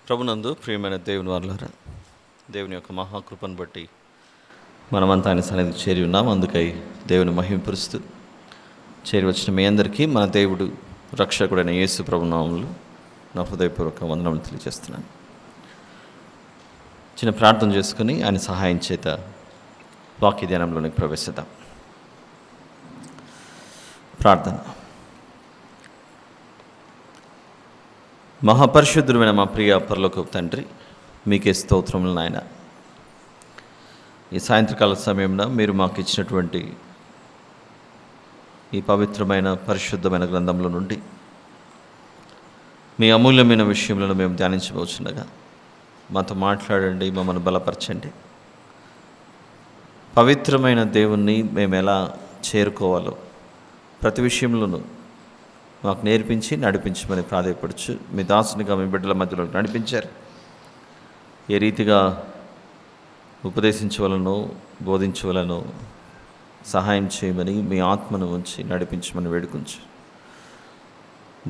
ప్రభునందు ప్రియమైన దేవుని వారలారా, దేవుని యొక్క మహాకృపను బట్టి మనమంతా ఆయన సన్నిధికి చేరి ఉన్నాం. అందుకై దేవుని మహింపరుస్తూ చేరి వచ్చిన మీ అందరికీ మన దేవుడు రక్షకుడైన యేసు ప్రభు నామములో నా హృదయపూర్వక వందనములు తెలియజేస్తున్నాను. చిన్న ప్రార్థన చేసుకుని ఆయన సహాయం చేత వాక్య ధ్యానంలోనికి ప్రవేశిద్దాం. ప్రార్థన. మహాపరిశుద్ధుడైన మా ప్రియ పరలోకపు తండ్రి, మీకే స్తోత్రములు నాయన. ఈ సాయంత్రకాల సమయంలో మీరు మాకు ఇచ్చినటువంటి ఈ పవిత్రమైన పరిశుద్ధమైన గ్రంథంలో నుండి మీ అమూల్యమైన విషయములను మేము ధ్యానించబోచుండగా మాతో మాట్లాడండి, మమ్మల్ని బలపరచండి. పవిత్రమైన దేవుణ్ణి మేము ఎలా చేరుకోవాలో ప్రతి విషయంలోనూ మాకు నేర్పించి నడిపించమని ప్రాధాయపడుచు మీ దాసునిగా మీ బిడ్డల మధ్యలో నడిపించారు. ఏ రీతిగా ఉపదేశించవలనో బోధించవలనో సహాయం చేయమని మీ ఆత్మను ఉంచి నడిపించమని వేడుకొంచు.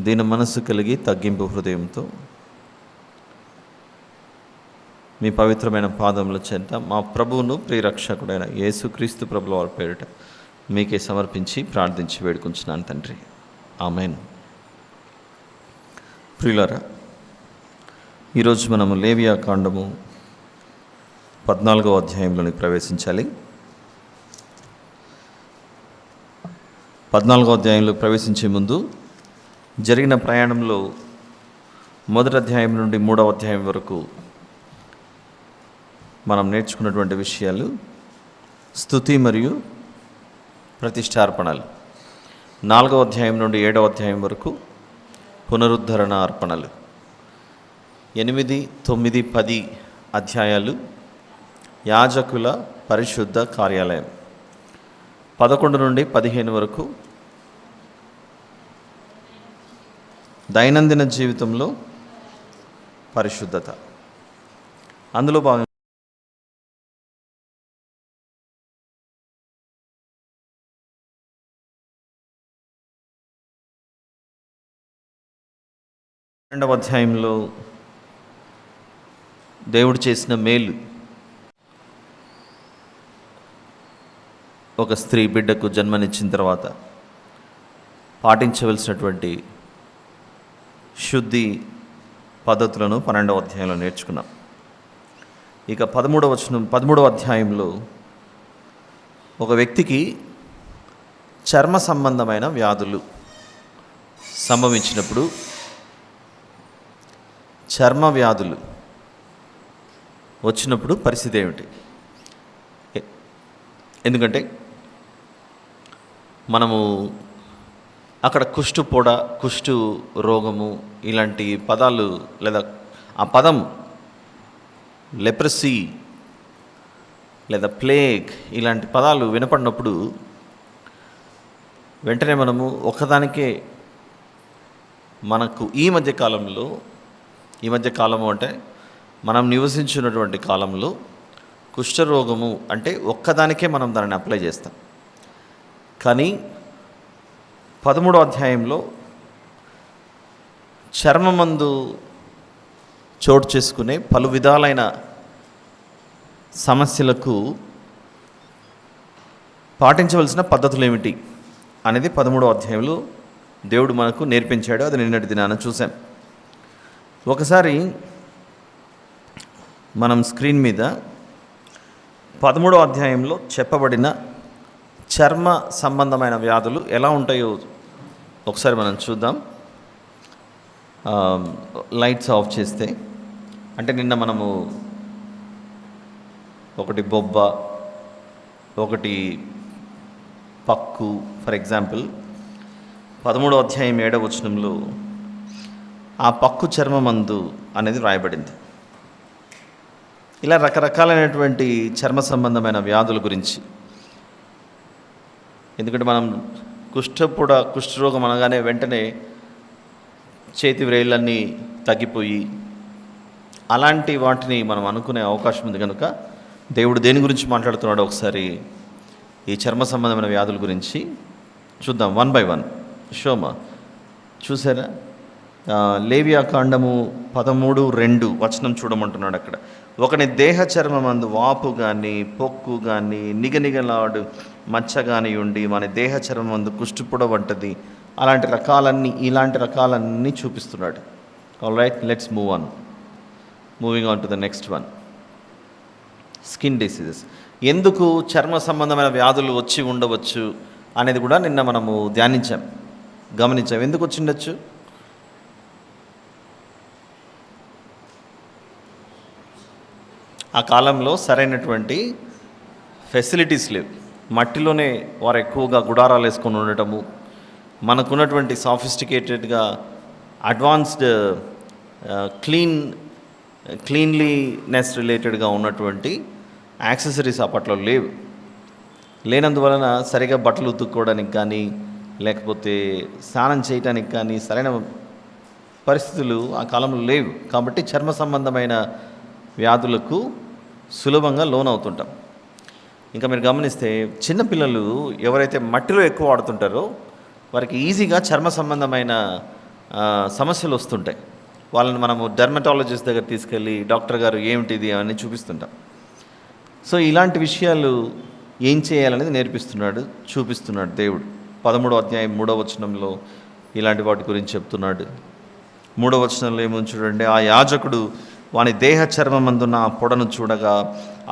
దీని మనసు కలిగి తగ్గింపు హృదయంతో మీ పవిత్రమైన పాదముల చెంత మా ప్రభువును ప్రియరక్షకుడైన యేసుక్రీస్తు ప్రభుల వారి పేరిట మీకే సమర్పించి ప్రార్థించి వేడుకుంటున్నాను తండ్రి. ఆమెన్. ప్రియులారా, ఈరోజు మనము లేవియా కాండము 14వ అధ్యాయంలోనికి ప్రవేశించాలి. 14వ అధ్యాయంలో ప్రవేశించే ముందు జరిగిన ప్రయాణంలో మొదటి అధ్యాయం నుండి 3వ అధ్యాయం వరకు మనం నేర్చుకున్నటువంటి విషయాలు స్తుతి మరియు ప్రతిష్టార్పణలు. 4వ అధ్యాయం నుండి 7వ అధ్యాయం వరకు పునరుద్ధరణ అర్పణలు. 8, 9, 10 అధ్యాయాలు యాజకుల పరిశుద్ధ కార్యాలయం. 11 నుండి 15 వరకు దైనందిన జీవితంలో పరిశుద్ధత. అందులో భాగంగా 2వ అధ్యాయంలో దేవుడు చేసిన మేలు. ఒక స్త్రీ బిడ్డకు జన్మనిచ్చిన తర్వాత పాటించవలసినటువంటి శుద్ధి పద్ధతులను 12వ అధ్యాయంలో నేర్చుకున్నాం. ఇక 13వ అధ్యాయంలో ఒక వ్యక్తికి చర్మ సంబంధమైన వ్యాధులు సంభవించినప్పుడు, చర్మ వ్యాధులు వచ్చినప్పుడు పరిస్థితి ఏమిటి? ఎందుకంటే మనము అక్కడ కుష్ఠుపొడ, కుష్ఠు రోగము ఇలాంటి పదాలు, లేదా ఆ పదం లెప్రసీ లేదా ప్లేగ్ ఇలాంటి పదాలు వినపడినప్పుడు వెంటనే మనము ఒకదానికే మనకు ఈ మధ్య కాలము అంటే మనం నివసించున్నటువంటి కాలంలో కుష్ఠరోగము అంటే ఒక్కదానికే మనం దానిని అప్లై చేస్తాం. కానీ 13వ అధ్యాయంలో చర్మమందు చోటు చేసుకునే పలు విధాలైన సమస్యలకు పాటించవలసిన పద్ధతులు ఏమిటి అనేది 13వ అధ్యాయంలో దేవుడు మనకు నేర్పించాడు. అది నిన్నటి దినాన చూసాం. ఒకసారి మనం స్క్రీన్ మీద 13వ అధ్యాయంలో చెప్పబడిన చర్మ సంబంధమైన వ్యాధులు ఎలా ఉంటాయో ఒకసారి మనం చూద్దాం. లైట్స్ ఆఫ్ చేస్తే, అంటే నిన్న మనము ఒకటి బొబ్బ, ఒకటి పక్కు, ఫర్ ఎగ్జాంపుల్ 13వ అధ్యాయం 7వ వచనంలో ఆ పక్కు చర్మమందు అనేది వ్రాయబడింది. ఇలా రకరకాలైనటువంటి చర్మ సంబంధమైన వ్యాధుల గురించి. ఎందుకంటే మనం కుష్ఠరోగం అనగానే వెంటనే చేతి వ్రేళ్ళన్నీ తగ్గిపోయి అలాంటి వాటిని మనం అనుకునే అవకాశం ఉంది. కనుక దేవుడు దేని గురించి మాట్లాడుతున్నాడో ఒకసారి ఈ చర్మ సంబంధమైన వ్యాధుల గురించి చూద్దాం. 1 by 1. షోమా చూసారా? లేవియా కాండము 13:2 చూడమంటున్నాడు అక్కడ. ఒకని దేహ చర్మమందు వాపు కానీ పొక్కు కానీ నిగనిగలాడు మచ్చ కానీ ఉండి మన దేహ చర్మమందు కుష్టుపుడ వంటది, ఇలాంటి రకాలన్నీ చూపిస్తున్నాడు. All right, let's moving on to the next one. Skin diseases. ఎందుకు చర్మ సంబంధమైన వ్యాధులు వచ్చి ఉండవచ్చు అనేది కూడా నిన్న మనము గమనించాం. ఎందుకు వచ్చి ఉండొచ్చు? ఆ కాలంలో సరైనటువంటి ఫెసిలిటీస్ లేవు. మట్టిలోనే వారు ఎక్కువగా గుడారాలు వేసుకొని ఉండటము, మనకున్నటువంటి సాఫిస్టికేటెడ్గా అడ్వాన్స్డ్ క్లీన్లీనెస్ రిలేటెడ్గా ఉన్నటువంటి యాక్సెసరీస్ అప్పట్లో లేనందువలన సరిగా బట్టలు ఉతుక్కోవడానికి కానీ లేకపోతే స్నానం చేయడానికి కానీ సరైన పరిస్థితులు ఆ కాలంలో లేవు. కాబట్టి చర్మ సంబంధమైన వ్యాధులకు సులభంగా లోనవుతుంటాం. ఇంకా మీరు గమనిస్తే చిన్నపిల్లలు ఎవరైతే మట్టిలో ఎక్కువ ఆడుతుంటారో వారికి ఈజీగా చర్మ సంబంధమైన సమస్యలు వస్తుంటాయి. వాళ్ళని మనము డెర్మటాలజిస్ట్ దగ్గర తీసుకెళ్ళి డాక్టర్ గారు ఏమిటిది అని చూపిస్తుంటాం. సో ఇలాంటి విషయాలు ఏం చేయాలనేది చూపిస్తున్నాడు దేవుడు. 13వ అధ్యాయం 3వ వచనంలో ఇలాంటి వాటి గురించి చెప్తున్నాడు. 3వ వచనంలో ఏమో చూడండి. ఆ యాజకుడు వాని దేహ చర్మమందున్న ఆ పొడను చూడగా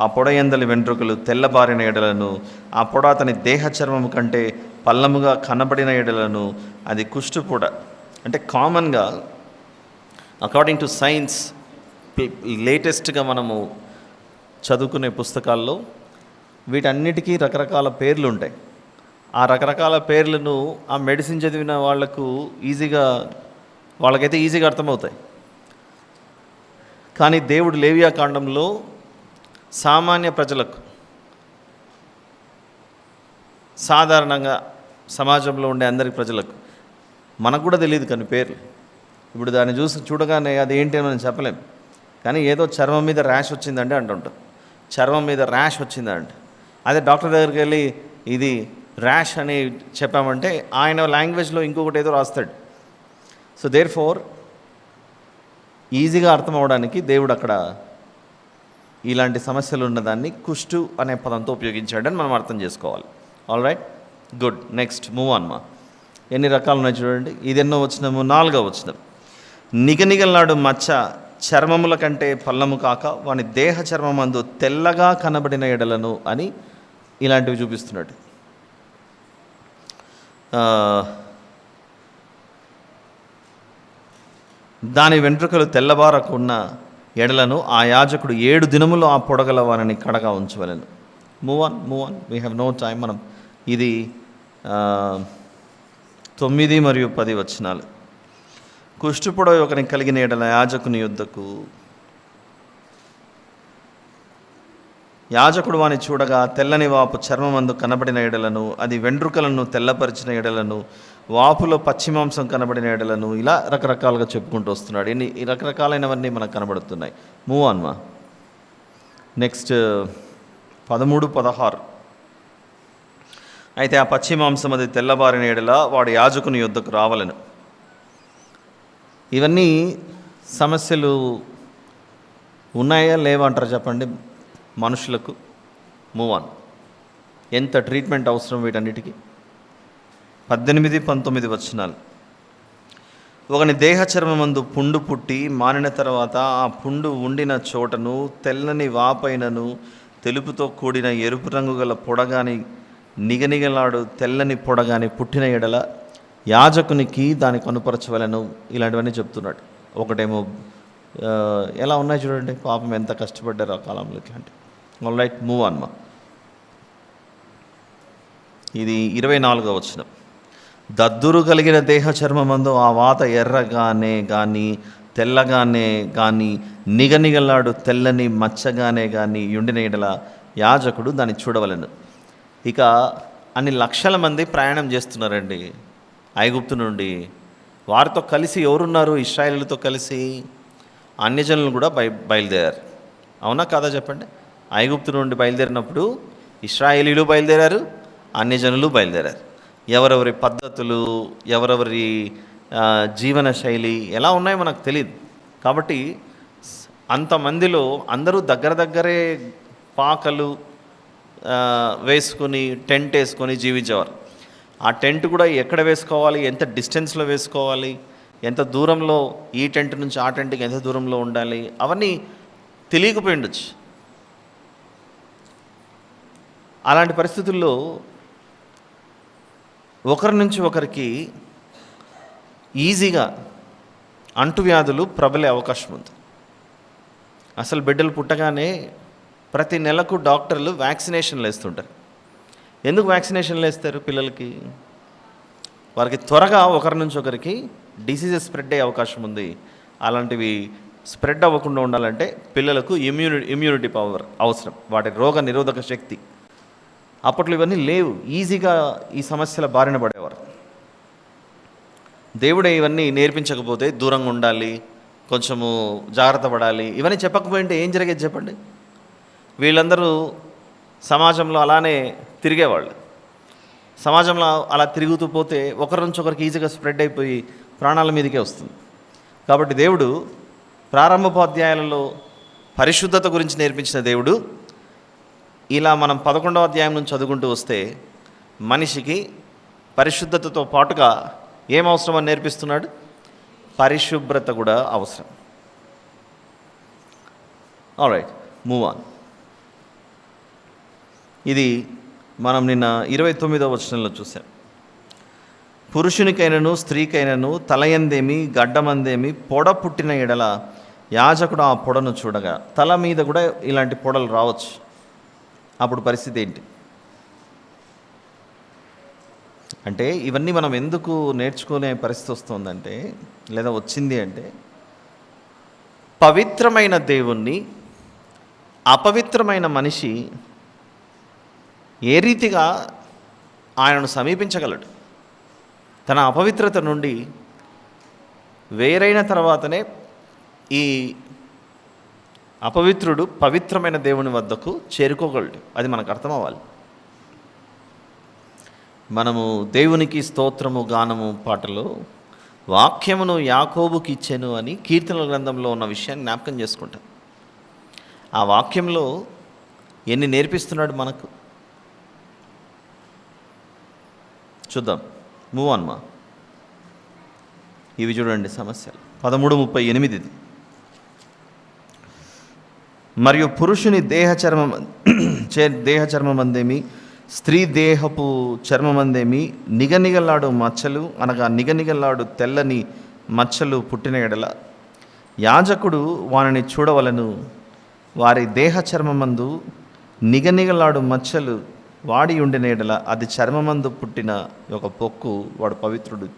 ఆ పొడ యందలి వెంట్రుకలు తెల్లబారిన ఎడలను, ఆ పొడ అతని దేహ చర్మము కంటే పల్లముగా కనబడిన ఎడలను అది కుష్టుపొడ. అంటే కామన్గా అకార్డింగ్ టు సైన్స్ లేటెస్ట్గా మనము చదువుకునే పుస్తకాల్లో వీటన్నిటికీ రకరకాల పేర్లు ఉంటాయి. ఆ రకరకాల పేర్లను ఆ మెడిసిన్ చదివిన వాళ్ళకైతే ఈజీగా అర్థమవుతాయి. కానీ దేవుడు లేవియా కాండంలో సామాన్య ప్రజలకు, సాధారణంగా సమాజంలో ఉండే అందరి ప్రజలకు, మనకు కూడా తెలియదు కానీ పేర్లు. ఇప్పుడు దాన్ని చూడగానే అది ఏంటి అని మనం చెప్పలేం. కానీ ఏదో చర్మం మీద ర్యాష్ వచ్చిందంటే అంటుంటాం, చర్మం మీద ర్యాష్ వచ్చిందంటే. అదే డాక్టర్ దగ్గరికి వెళ్ళి ఇది ర్యాష్ అని చెప్పామంటే ఆయన లాంగ్వేజ్లో ఇంకొకటి ఏదో రాస్తాడు. సో దేర్ ఫోర్ ఈజీగా అర్థం అవడానికి దేవుడు అక్కడ ఇలాంటి సమస్యలు ఉన్నదాన్ని కుష్టు అనే పదంతో ఉపయోగించాడని మనం అర్థం చేసుకోవాలి. All right, good. Next move on. ఎన్ని రకాలు ఉన్నాయి చూడండి. ఇది ఎన్నో వచనము? 4వ వచనం. నిగనిగలాడు మచ్చ చర్మముల కంటే పల్లము కాక వాని దేహ చర్మమందు తెల్లగా కనబడిన ఎడలను అని ఇలాంటివి చూపిస్తున్నాడు. దాని వెంట్రుకలు తెల్లబారకున్న ఎడలను ఆ యాజకుడు 7 దినములు ఆ పొడగల వారిని కడగా ఉంచవలెను. Move on. We have no time. మనం ఇది 9 మరియు 10 వచనాలు. కుష్టుపొడ ఒకరికి కలిగిన ఎడల యాజకుని యొద్దకు యాజకుడు వాని చూడగా తెల్లని వాపు చర్మమందు కనబడిన ఎడలను, అది వెంట్రుకలను తెల్లపరిచిన ఎడలను, వాపులో పచ్చిమాంసం కనబడిన ఎడలను, ఇలా రకరకాలుగా చెప్పుకుంటూ వస్తున్నాడు. ఈ రకరకాలైనవన్నీ మనకు కనబడుతున్నాయి. Move on. నెక్స్ట్ 13, 16. అయితే ఆ పచ్చిమాంసం అది తెల్లబారిన ఎడల వాడు యాజకుని యొద్దకు రావలెను. ఇవన్నీ సమస్యలు ఉన్నాయా లేవా అంటారు చెప్పండి మనుషులకు? Move on. ఎంత ట్రీట్మెంట్ అవసరం వీటన్నిటికీ? 18, 19 వచనాలు. ఒకని దేహ చర్మమందు పుండు పుట్టి మానిన తర్వాత ఆ పుండు ఉండిన చోటను తెల్లని వాపైనను తెలుపుతో కూడిన ఎరుపు రంగు గల పొడగాని నిగనిగలాడు తెల్లని పొడగాని పుట్టిన ఎడల యాజకునికి దాన్ని కనుపరచవలను. ఇలాంటివన్నీ చెప్తున్నాడు. ఒకటేమో ఎలా ఉన్నాయి చూడండి, పాపం ఎంత కష్టపడ్డారు ఆ కాలంలో ఇట్లాంటి. All right, move on. ఇది 24వ వచనం. దద్దురు కలిగిన దేహ చర్మమందు ఆ వాత ఎర్రగానే కానీ తెల్లగానే కానీ నిగనిగలాడు తెల్లని మచ్చగానే కానీ ఉండిన ఎడల యాజకుడు దాన్ని చూడవలెను. ఇక అన్ని లక్షల మంది ప్రయాణం చేస్తున్నారండి ఐగుప్తు నుండి. వారితో కలిసి ఎవరున్నారు? ఇశ్రాయేలుతో కలిసి అన్యజనులు కూడా బయలుదేరారు. అవునా కాదా చెప్పండి? ఐగుప్తు నుండి బయలుదేరినప్పుడు ఇశ్రాయేలీలు బయలుదేరారు, అన్యజనులు బయలుదేరారు. ఎవరెవరి పద్ధతులు, ఎవరెవరి జీవన శైలి ఎలా ఉన్నాయో మనకు తెలియదు. కాబట్టి అంతమందిలో అందరూ దగ్గరే పాకలు వేసుకొని టెంట్ వేసుకొని జీవించేవారు. ఆ టెంట్ కూడా ఎక్కడ వేసుకోవాలి, ఎంత డిస్టెన్స్లో వేసుకోవాలి, ఎంత దూరంలో ఈ టెంట్ నుంచి ఆ టెంట్కి ఎంత దూరంలో ఉండాలి, అవన్నీ తెలియకపోయి ఉండొచ్చు. అలాంటి పరిస్థితుల్లో ఒకరి నుంచి ఒకరికి ఈజీగా అంటువ్యాధులు ప్రబలే అవకాశం ఉంది. అసలు బిడ్డలు పుట్టగానే ప్రతి నెలకు డాక్టర్లు వ్యాక్సినేషన్లు వేస్తుంటారు. ఎందుకు వ్యాక్సినేషన్లు వేస్తారు? పిల్లలకి వారికి త్వరగా ఒకరి నుంచి ఒకరికి డిసీజెస్ స్ప్రెడ్ అయ్యే అవకాశం ఉంది. అలాంటివి స్ప్రెడ్ అవ్వకుండా ఉండాలంటే పిల్లలకు ఇమ్యూనిటీ పవర్ అవసరం, వాటి రోగ నిరోధక శక్తి. అప్పట్లో ఇవన్నీ లేవు, ఈజీగా ఈ సమస్యల బారిన పడేవారు. దేవుడే ఇవన్నీ నేర్పించకపోతే దూరంగా ఉండాలి, కొంచెము జాగ్రత్త పడాలి, ఇవన్నీ చెప్పకపోయింటే ఏం జరిగేది చెప్పండి? వీళ్ళందరూ సమాజంలో అలానే తిరిగేవాళ్ళు. సమాజంలో అలా తిరుగుతూ పోతే ఒకరి నుంచి ఒకరికి ఈజీగా స్ప్రెడ్ అయిపోయి ప్రాణాల మీదకే వస్తుంది. కాబట్టి దేవుడు ప్రారంభోపాధ్యాయాలలో పరిశుద్ధత గురించి నేర్పించిన దేవుడు ఇలా మనం 11వ అధ్యాయం నుంచి చదువుకుంటూ వస్తే మనిషికి పరిశుద్ధతతో పాటుగా ఏం అవసరం అని నేర్పిస్తున్నాడు? పరిశుభ్రత కూడా అవసరం. Alright, move on. ఇది మనం నిన్న 29వ వచనంలో చూసాం. పురుషునికైనను స్త్రీకైనను తలయందేమి గడ్డమందేమి పొడ పుట్టిన ఎడల యాజకుడు ఆ పొడను చూడగా, తల మీద కూడా ఇలాంటి పొడలు రావచ్చు. అప్పుడు పరిస్థితి ఏంటి అంటే, ఇవన్నీ మనం ఎందుకు నేర్చుకునే పరిస్థితి వస్తుందంటే, లేదా వచ్చింది అంటే, పవిత్రమైన దేవుణ్ణి అపవిత్రమైన మనిషి ఏ రీతిగా ఆయనను సమీపించగలడు? తన అపవిత్రత నుండి వేరైన తర్వాతనే ఈ అపవిత్రుడు పవిత్రమైన దేవుని వద్దకు చేరుకోగలడు. అది మనకు అర్థం అవ్వాలి. మనము దేవునికి స్తోత్రము గానము పాటలో వాక్యమును యాకోబుకి ఇచ్చెను అని కీర్తనల గ్రంథంలో ఉన్న విషయాన్ని జ్ఞాపకం చేసుకుంటాం. ఆ వాక్యంలో ఎన్ని నేర్పిస్తున్నాడు మనకు చూద్దాం. మూవ్ ఆన్ మా. ఇవి చూడండి సమస్యలు. 13:38 మరియు పురుషుని దేహ చర్మమందేమి స్త్రీ దేహపు చర్మమందేమి నిగనిగలాడు మచ్చలు, అనగా నిగనిగలాడు తెల్లని మచ్చలు పుట్టిన ఎడల యాజకుడు వారిని చూడవలను. వారి దేహ చర్మమందు నిగనిగలాడు మచ్చలు వాడి ఉండిన ఎడల అది చర్మమందు పుట్టిన ఒక పొక్కు, వాడు పవిత్రుడు.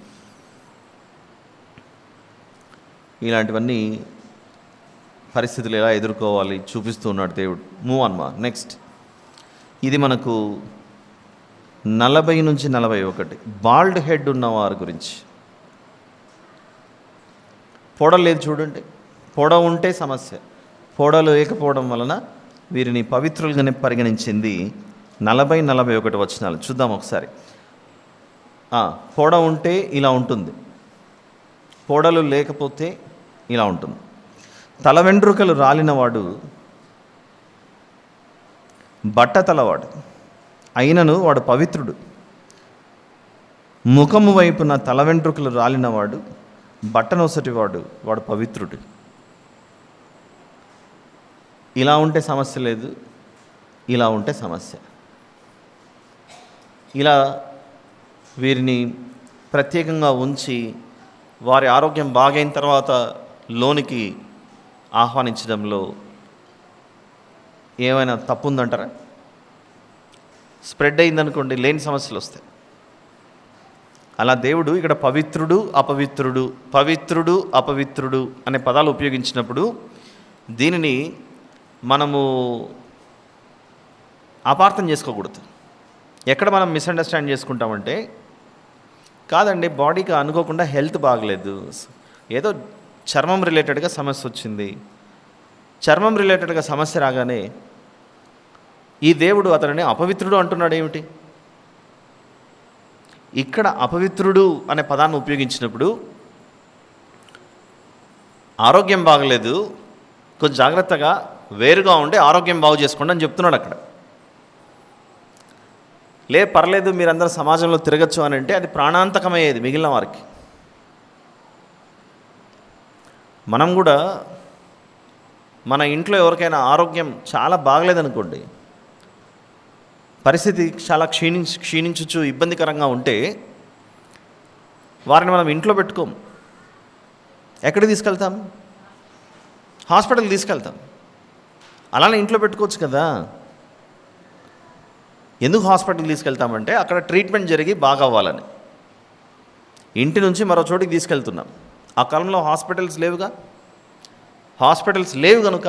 ఇలాంటివన్నీ పరిస్థితులు ఎలా ఎదుర్కోవాలి చూపిస్తూ ఉన్నాడు దేవుడు. మూవ్ ఆన్ మా. నెక్స్ట్, ఇది మనకు 40 నుంచి 41 బాల్డ్ హెడ్ ఉన్నవారి గురించి. పొడ లేదు చూడండి. పొడ ఉంటే సమస్య, పొడ లేకపోవడం వలన వీరిని పవిత్రులుగానే పరిగణించింది. 40-41 వచనాలు చూద్దాం ఒకసారి. పొడ ఉంటే ఇలా ఉంటుంది, పొడలు లేకపోతే ఇలా ఉంటుంది. తల వెంట్రుకలు రాలినవాడు బట్ట తలవాడు అయినను వాడు పవిత్రుడు. ముఖము వైపున తల వెంట్రుకలు రాలినవాడు బట్టనొసటివాడు, వాడు పవిత్రుడు. ఇలా ఉంటే సమస్య లేదు, ఇలా ఉంటే సమస్య. ఇలా వీరిని ప్రత్యేకంగా ఉంచి వారి ఆరోగ్యం బాగైన తర్వాత లోనికి ఆహ్వానించడంలో ఏమైనా తప్పు ఉందంటారా? స్ప్రెడ్ అయిందనుకోండి, లేని సమస్యలు వస్తాయి. అలా దేవుడు ఇక్కడ పవిత్రుడు అపవిత్రుడు, పవిత్రుడు అపవిత్రుడు అనే పదాలు ఉపయోగించినప్పుడు దీనిని మనము అపార్థం చేసుకోకూడదు. ఎక్కడ మనం మిస్అండర్స్టాండ్ చేసుకుంటామంటే, కాదండి బాడీకి అనుకోకుండా హెల్త్ బాగలేదు, ఏదో చర్మం రిలేటెడ్గా సమస్య వచ్చింది. చర్మం రిలేటెడ్గా సమస్య రాగానే ఈ దేవుడు అతనిని అపవిత్రుడు అంటున్నాడు ఏమిటి? ఇక్కడ అపవిత్రుడు అనే పదాన్ని ఉపయోగించినప్పుడు ఆరోగ్యం బాగలేదు, కొంచెం జాగ్రత్తగా వేరుగా ఉండి ఆరోగ్యం బాగు చేసుకోండి అని చెప్తున్నాడు అక్కడ. పర్లేదు మీరందరూ సమాజంలో తిరగచ్చు అని అంటే అది ప్రాణాంతకమయ్యేది మిగిలిన వారికి. మనం కూడా మన ఇంట్లో ఎవరికైనా ఆరోగ్యం చాలా బాగలేదనుకోండి, పరిస్థితి చాలా క్షీణించు ఇబ్బందికరంగా ఉంటే వారిని మనం ఇంట్లో పెట్టుకోం. ఎక్కడికి తీసుకెళ్తాం? హాస్పిటల్కి తీసుకెళ్తాం. అలానే ఇంట్లో పెట్టుకోవచ్చు కదా. ఎందుకు హాస్పిటల్కి తీసుకెళ్తామంటే అక్కడ ట్రీట్మెంట్ జరిగి బాగా అవ్వాలని. ఇంటి నుంచి మరో చోటికి తీసుకెళ్తున్నాం. ఆ కాలంలో హాస్పిటల్స్ లేవు కనుక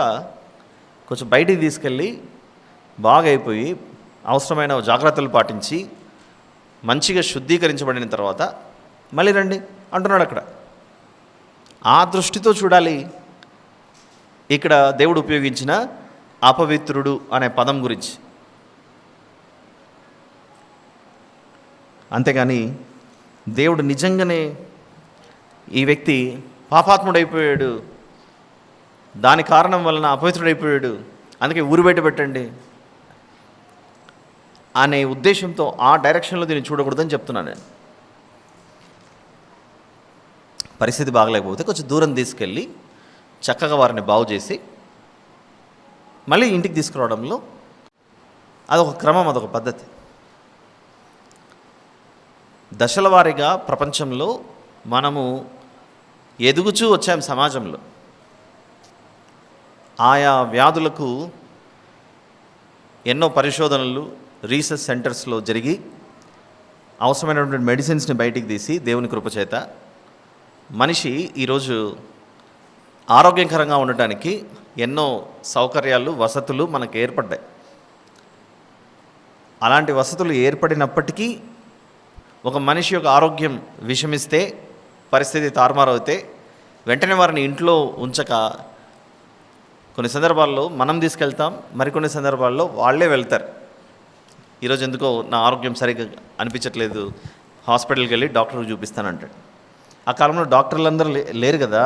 కొంచెం బయటికి తీసుకెళ్ళి బాగా అయిపోయి అవసరమైన జాగ్రత్తలు పాటించి మంచిగా శుద్ధీకరించబడిన తర్వాత మళ్ళీ రండి అంటున్నాడు అక్కడ. ఆ దృష్టితో చూడాలి ఇక్కడ దేవుడు ఉపయోగించిన అపవిత్రుడు అనే పదం గురించి. అంతేగాని దేవుడు నిజంగానే ఈ వ్యక్తి పాపాత్ముడైపోయాడు, దాని కారణం వలన అపవిత్రుడైపోయాడు, అందుకే ఊరు బయట పెట్టండి అనే ఉద్దేశంతో ఆ డైరెక్షన్లో దీన్ని చూడకూడదని చెప్తున్నాను నేను. పరిస్థితి బాగలేకపోతే కొంచెం దూరం తీసుకెళ్ళి చక్కగా వారిని బాగు చేసి మళ్ళీ ఇంటికి తీసుకురావడంలో అదొక క్రమం, అదొక పద్ధతి. దశల వారీగా ప్రపంచంలో మనము ఎదుగుచూ వచ్చాం. సమాజంలో ఆయా వ్యాధులకు ఎన్నో పరిశోధనలు రీసెర్చ్ సెంటర్స్లో జరిగి అవసరమైనటువంటి మెడిసిన్స్ని బయటికి తీసి దేవుని కృపచేత మనిషి ఈరోజు ఆరోగ్యకరంగా ఉండటానికి ఎన్నో సౌకర్యాలు, వసతులు మనకు ఏర్పడ్డాయి. అలాంటి వసతులు ఏర్పడినప్పటికీ ఒక మనిషి యొక్క ఆరోగ్యం విషమిస్తే, పరిస్థితి తారుమారవుతే వెంటనే వారిని ఇంట్లో ఉంచక కొన్ని సందర్భాల్లో మనం తీసుకెళ్తాం, మరికొన్ని సందర్భాల్లో వాళ్ళే వెళ్తారు. ఈరోజు ఎందుకో నా ఆరోగ్యం సరిగ్గా అనిపించట్లేదు, హాస్పిటల్కి వెళ్ళి డాక్టర్కి చూపిస్తానంటాడు. ఆ కాలంలో డాక్టర్లు అందరూ లేరు కదా.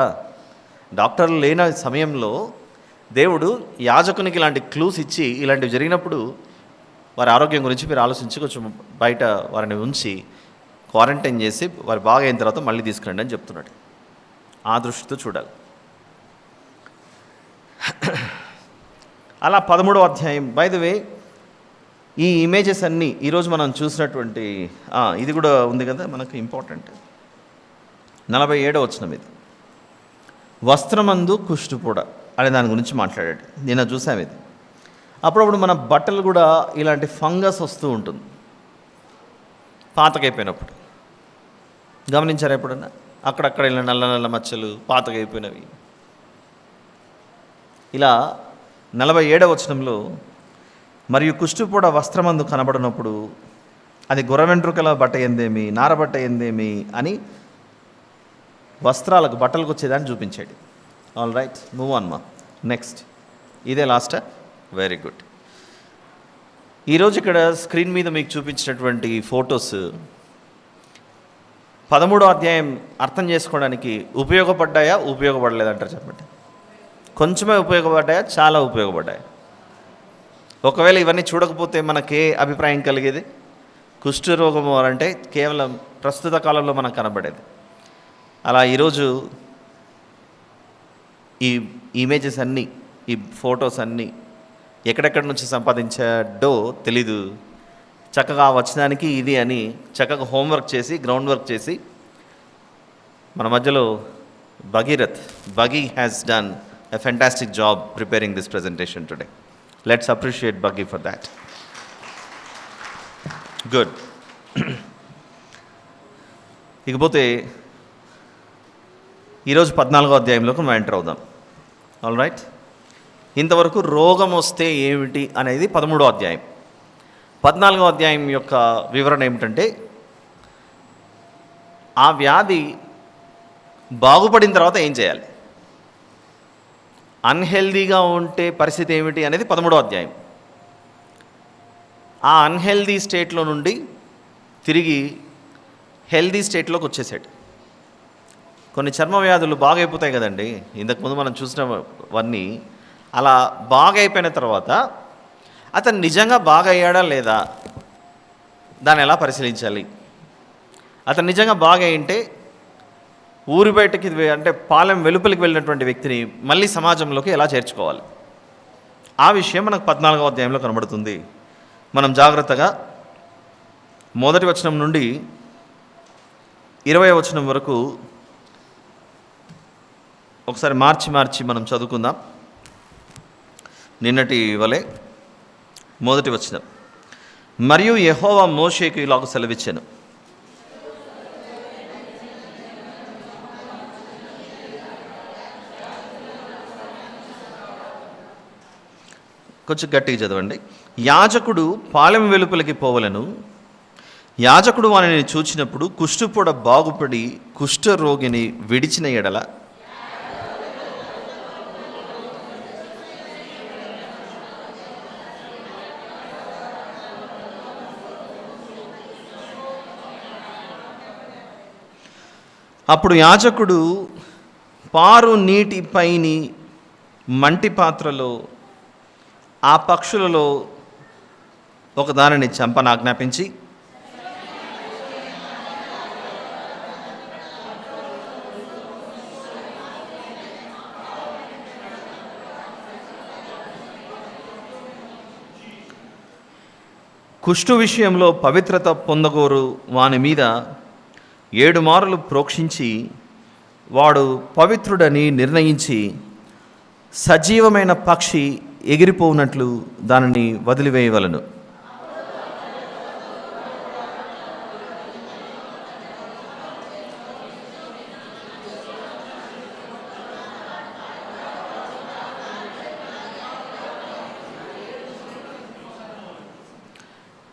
డాక్టర్లు లేని సమయంలో దేవుడు యాజకునికి ఇలాంటి క్లూస్ ఇచ్చి ఇలాంటివి జరిగినప్పుడు వారి ఆరోగ్యం గురించి మీరు ఆలోచించి కొంచెం బయట వారిని ఉంచి క్వారంటైన్ చేసి వారు బాగా అయిన తర్వాత మళ్ళీ తీసుకురండి అని చెప్తున్నాడు. ఆ దృష్టితో చూడాలి. అలా 13వ అధ్యాయం. బై ద వే, ఈ ఇమేజెస్ అన్నీ ఈరోజు మనం చూసినటువంటి ఇది కూడా ఉంది కదా మనకు ఇంపార్టెంట్. 47వ వచనం ఇది. వస్త్రమందు కుష్టుపూడ అనే దాని గురించి మాట్లాడాడు. నిన్న చూసాము ఇది. అప్పుడప్పుడు మన బట్టలు కూడా ఇలాంటి ఫంగస్ వస్తూ ఉంటుంది పాతకైపోయినప్పుడు. గమనించారా ఎప్పుడన్నా? అక్కడక్కడ ఇలా నల్ల నల్ల మచ్చలు, పాతకైపోయినవి. ఇలా 47వ వచనంలో మరియు కుష్టుపూడ వస్త్రమందు కనబడినప్పుడు అది గుర్ర వెంట్రుకల బట్ట ఎందేమి, నారబట్ట ఎందేమి అని వస్త్రాలకు, బట్టలకు వచ్చేదాన్ని చూపించాడు. ఆల్ రైట్, మూవ్ ఆన్ మా. నెక్స్ట్, ఇదే లాస్టా? Very good. ఈరోజు ఇక్కడ స్క్రీన్ మీద మీకు చూపించినటువంటి ఫొటోస్ 13వ అధ్యాయం అర్థం చేసుకోవడానికి ఉపయోగపడ్డాయా, ఉపయోగపడలేదంటారు చెప్పండి? కొంచెమే ఉపయోగపడ్డాయా, చాలా ఉపయోగపడ్డాయి? ఒకవేళ ఇవన్నీ చూడకపోతే మనకే అభిప్రాయం కలిగేది? కుష్ఠరోగము అంటే కేవలం ప్రస్తుత కాలంలో మనకు కనబడేది. అలా ఈరోజు ఈ ఇమేజెస్ అన్నీ, ఈ ఫొటోస్ అన్నీ ఎక్కడెక్కడి నుంచి సంపాదించాడో తెలీదు. చక్కగా వచ్చినానికి ఇది అని చక్కగా హోంవర్క్ చేసి, గ్రౌండ్ వర్క్ చేసి మన మధ్యలో buggy has done a fantastic job preparing this presentation today. Let's appreciate buggy for that. Good. ఇకపోతే ఈరోజు 14వ అధ్యాయంలోకి మనం ఎంటర్ అవుదాం. All right. ఇంతవరకు రోగం వస్తే ఏమిటి అనేది 13వ అధ్యాయం. 14వ అధ్యాయం యొక్క వివరణ ఏమిటంటే ఆ వ్యాధి బాగుపడిన తర్వాత ఏం చేయాలి, అన్హెల్దీగా ఉంటే పరిస్థితి ఏమిటి అనేది 13వ అధ్యాయం. ఆ అన్హెల్దీ స్టేట్లో నుండి తిరిగి హెల్దీ స్టేట్లోకి వచ్చేసాడు. కొన్ని చర్మ వ్యాధులు బాగైపోతాయి కదండి, ఇంతకుముందు మనం చూసినవన్నీ. అలా బాగా అయిపోయిన తర్వాత అతను నిజంగా బాగా అయ్యాడా లేదా, దాన్ని ఎలా పరిశీలించాలి? అతను నిజంగా బాగా అయింటే ఊరి బయటకి, అంటే పాలెం వెలుపలికి వెళ్ళినటువంటి వ్యక్తిని మళ్ళీ సమాజంలోకి ఎలా చేర్చుకోవాలి? ఆ విషయం మనకు 14వ అధ్యాయంలో కనబడుతుంది. మనం జాగ్రత్తగా 1వ వచనం నుండి 20వ వచనం వరకు ఒకసారి మార్చి మనం చదువుకుందాం. నిన్నటి వలె 1వ వచనం. మరియు యెహోవా మోషేకు ఇలాగ సెలవిచ్చెను, కొంచెం గట్టిగా చదవండి. యాజకుడు పాలెం వెలుపలికి పోవలను. యాజకుడు వానిని చూచినప్పుడు కుష్ఠుపొడ బాగుపడి కుష్ఠరోగిని విడిచిన ఎడల అప్పుడు యాజకుడు పారు నీటిపైని మంటి పాత్రలో ఆ పక్షులలో ఒక దానిని చంపనాజ్ఞాపించి కుష్టు విషయంలో పవిత్రత పొందగోరు వాని మీద 7 మారులు ప్రోక్షించి వాడు పవిత్రుడని నిర్ణయించి సజీవమైన పక్షి ఎగిరిపోవునట్లు దానిని వదిలివేయవలను.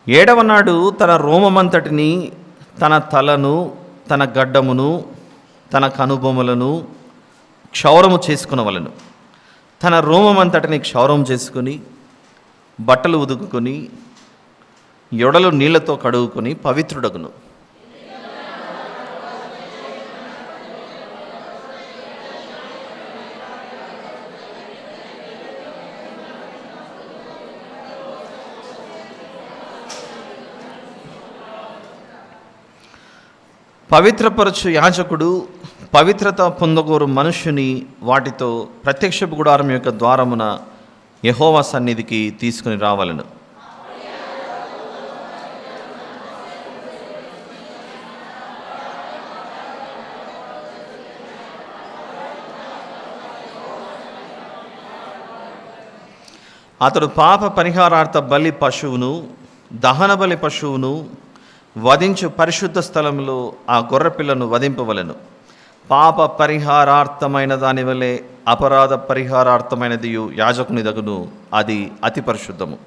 ఏడవనాడు తన రోమమంతటిని, తన తలను, తన గడ్డమును, తన కనుబొమ్మలను క్షౌరము చేసుకునవలను. తన రోమమంతటిని క్షౌరం చేసుకుని బట్టలు ఉదుకుని యొడలు నీళ్లతో కడుగుకొని పవిత్రుడగును. పవిత్రపరచు యాజకుడు పవిత్రత పొందగోరు మనుష్యుని వాటితో ప్రత్యక్షపు గుడారం యొక్క ద్వారమున యెహోవా సన్నిధికి తీసుకుని రావాలను. అతడు పాప పరిహారార్థ బలి పశువును, దహన బలి పశువును వధించు పరిశుద్ధ స్థలంలో ఆ గొర్రెపిల్లను వధింపవలెను. పాప పరిహారార్థమైన దాని వలె అపరాధ పరిహారార్థమైనదియు యాజకుని దగును, అది అతి పరిశుద్ధము.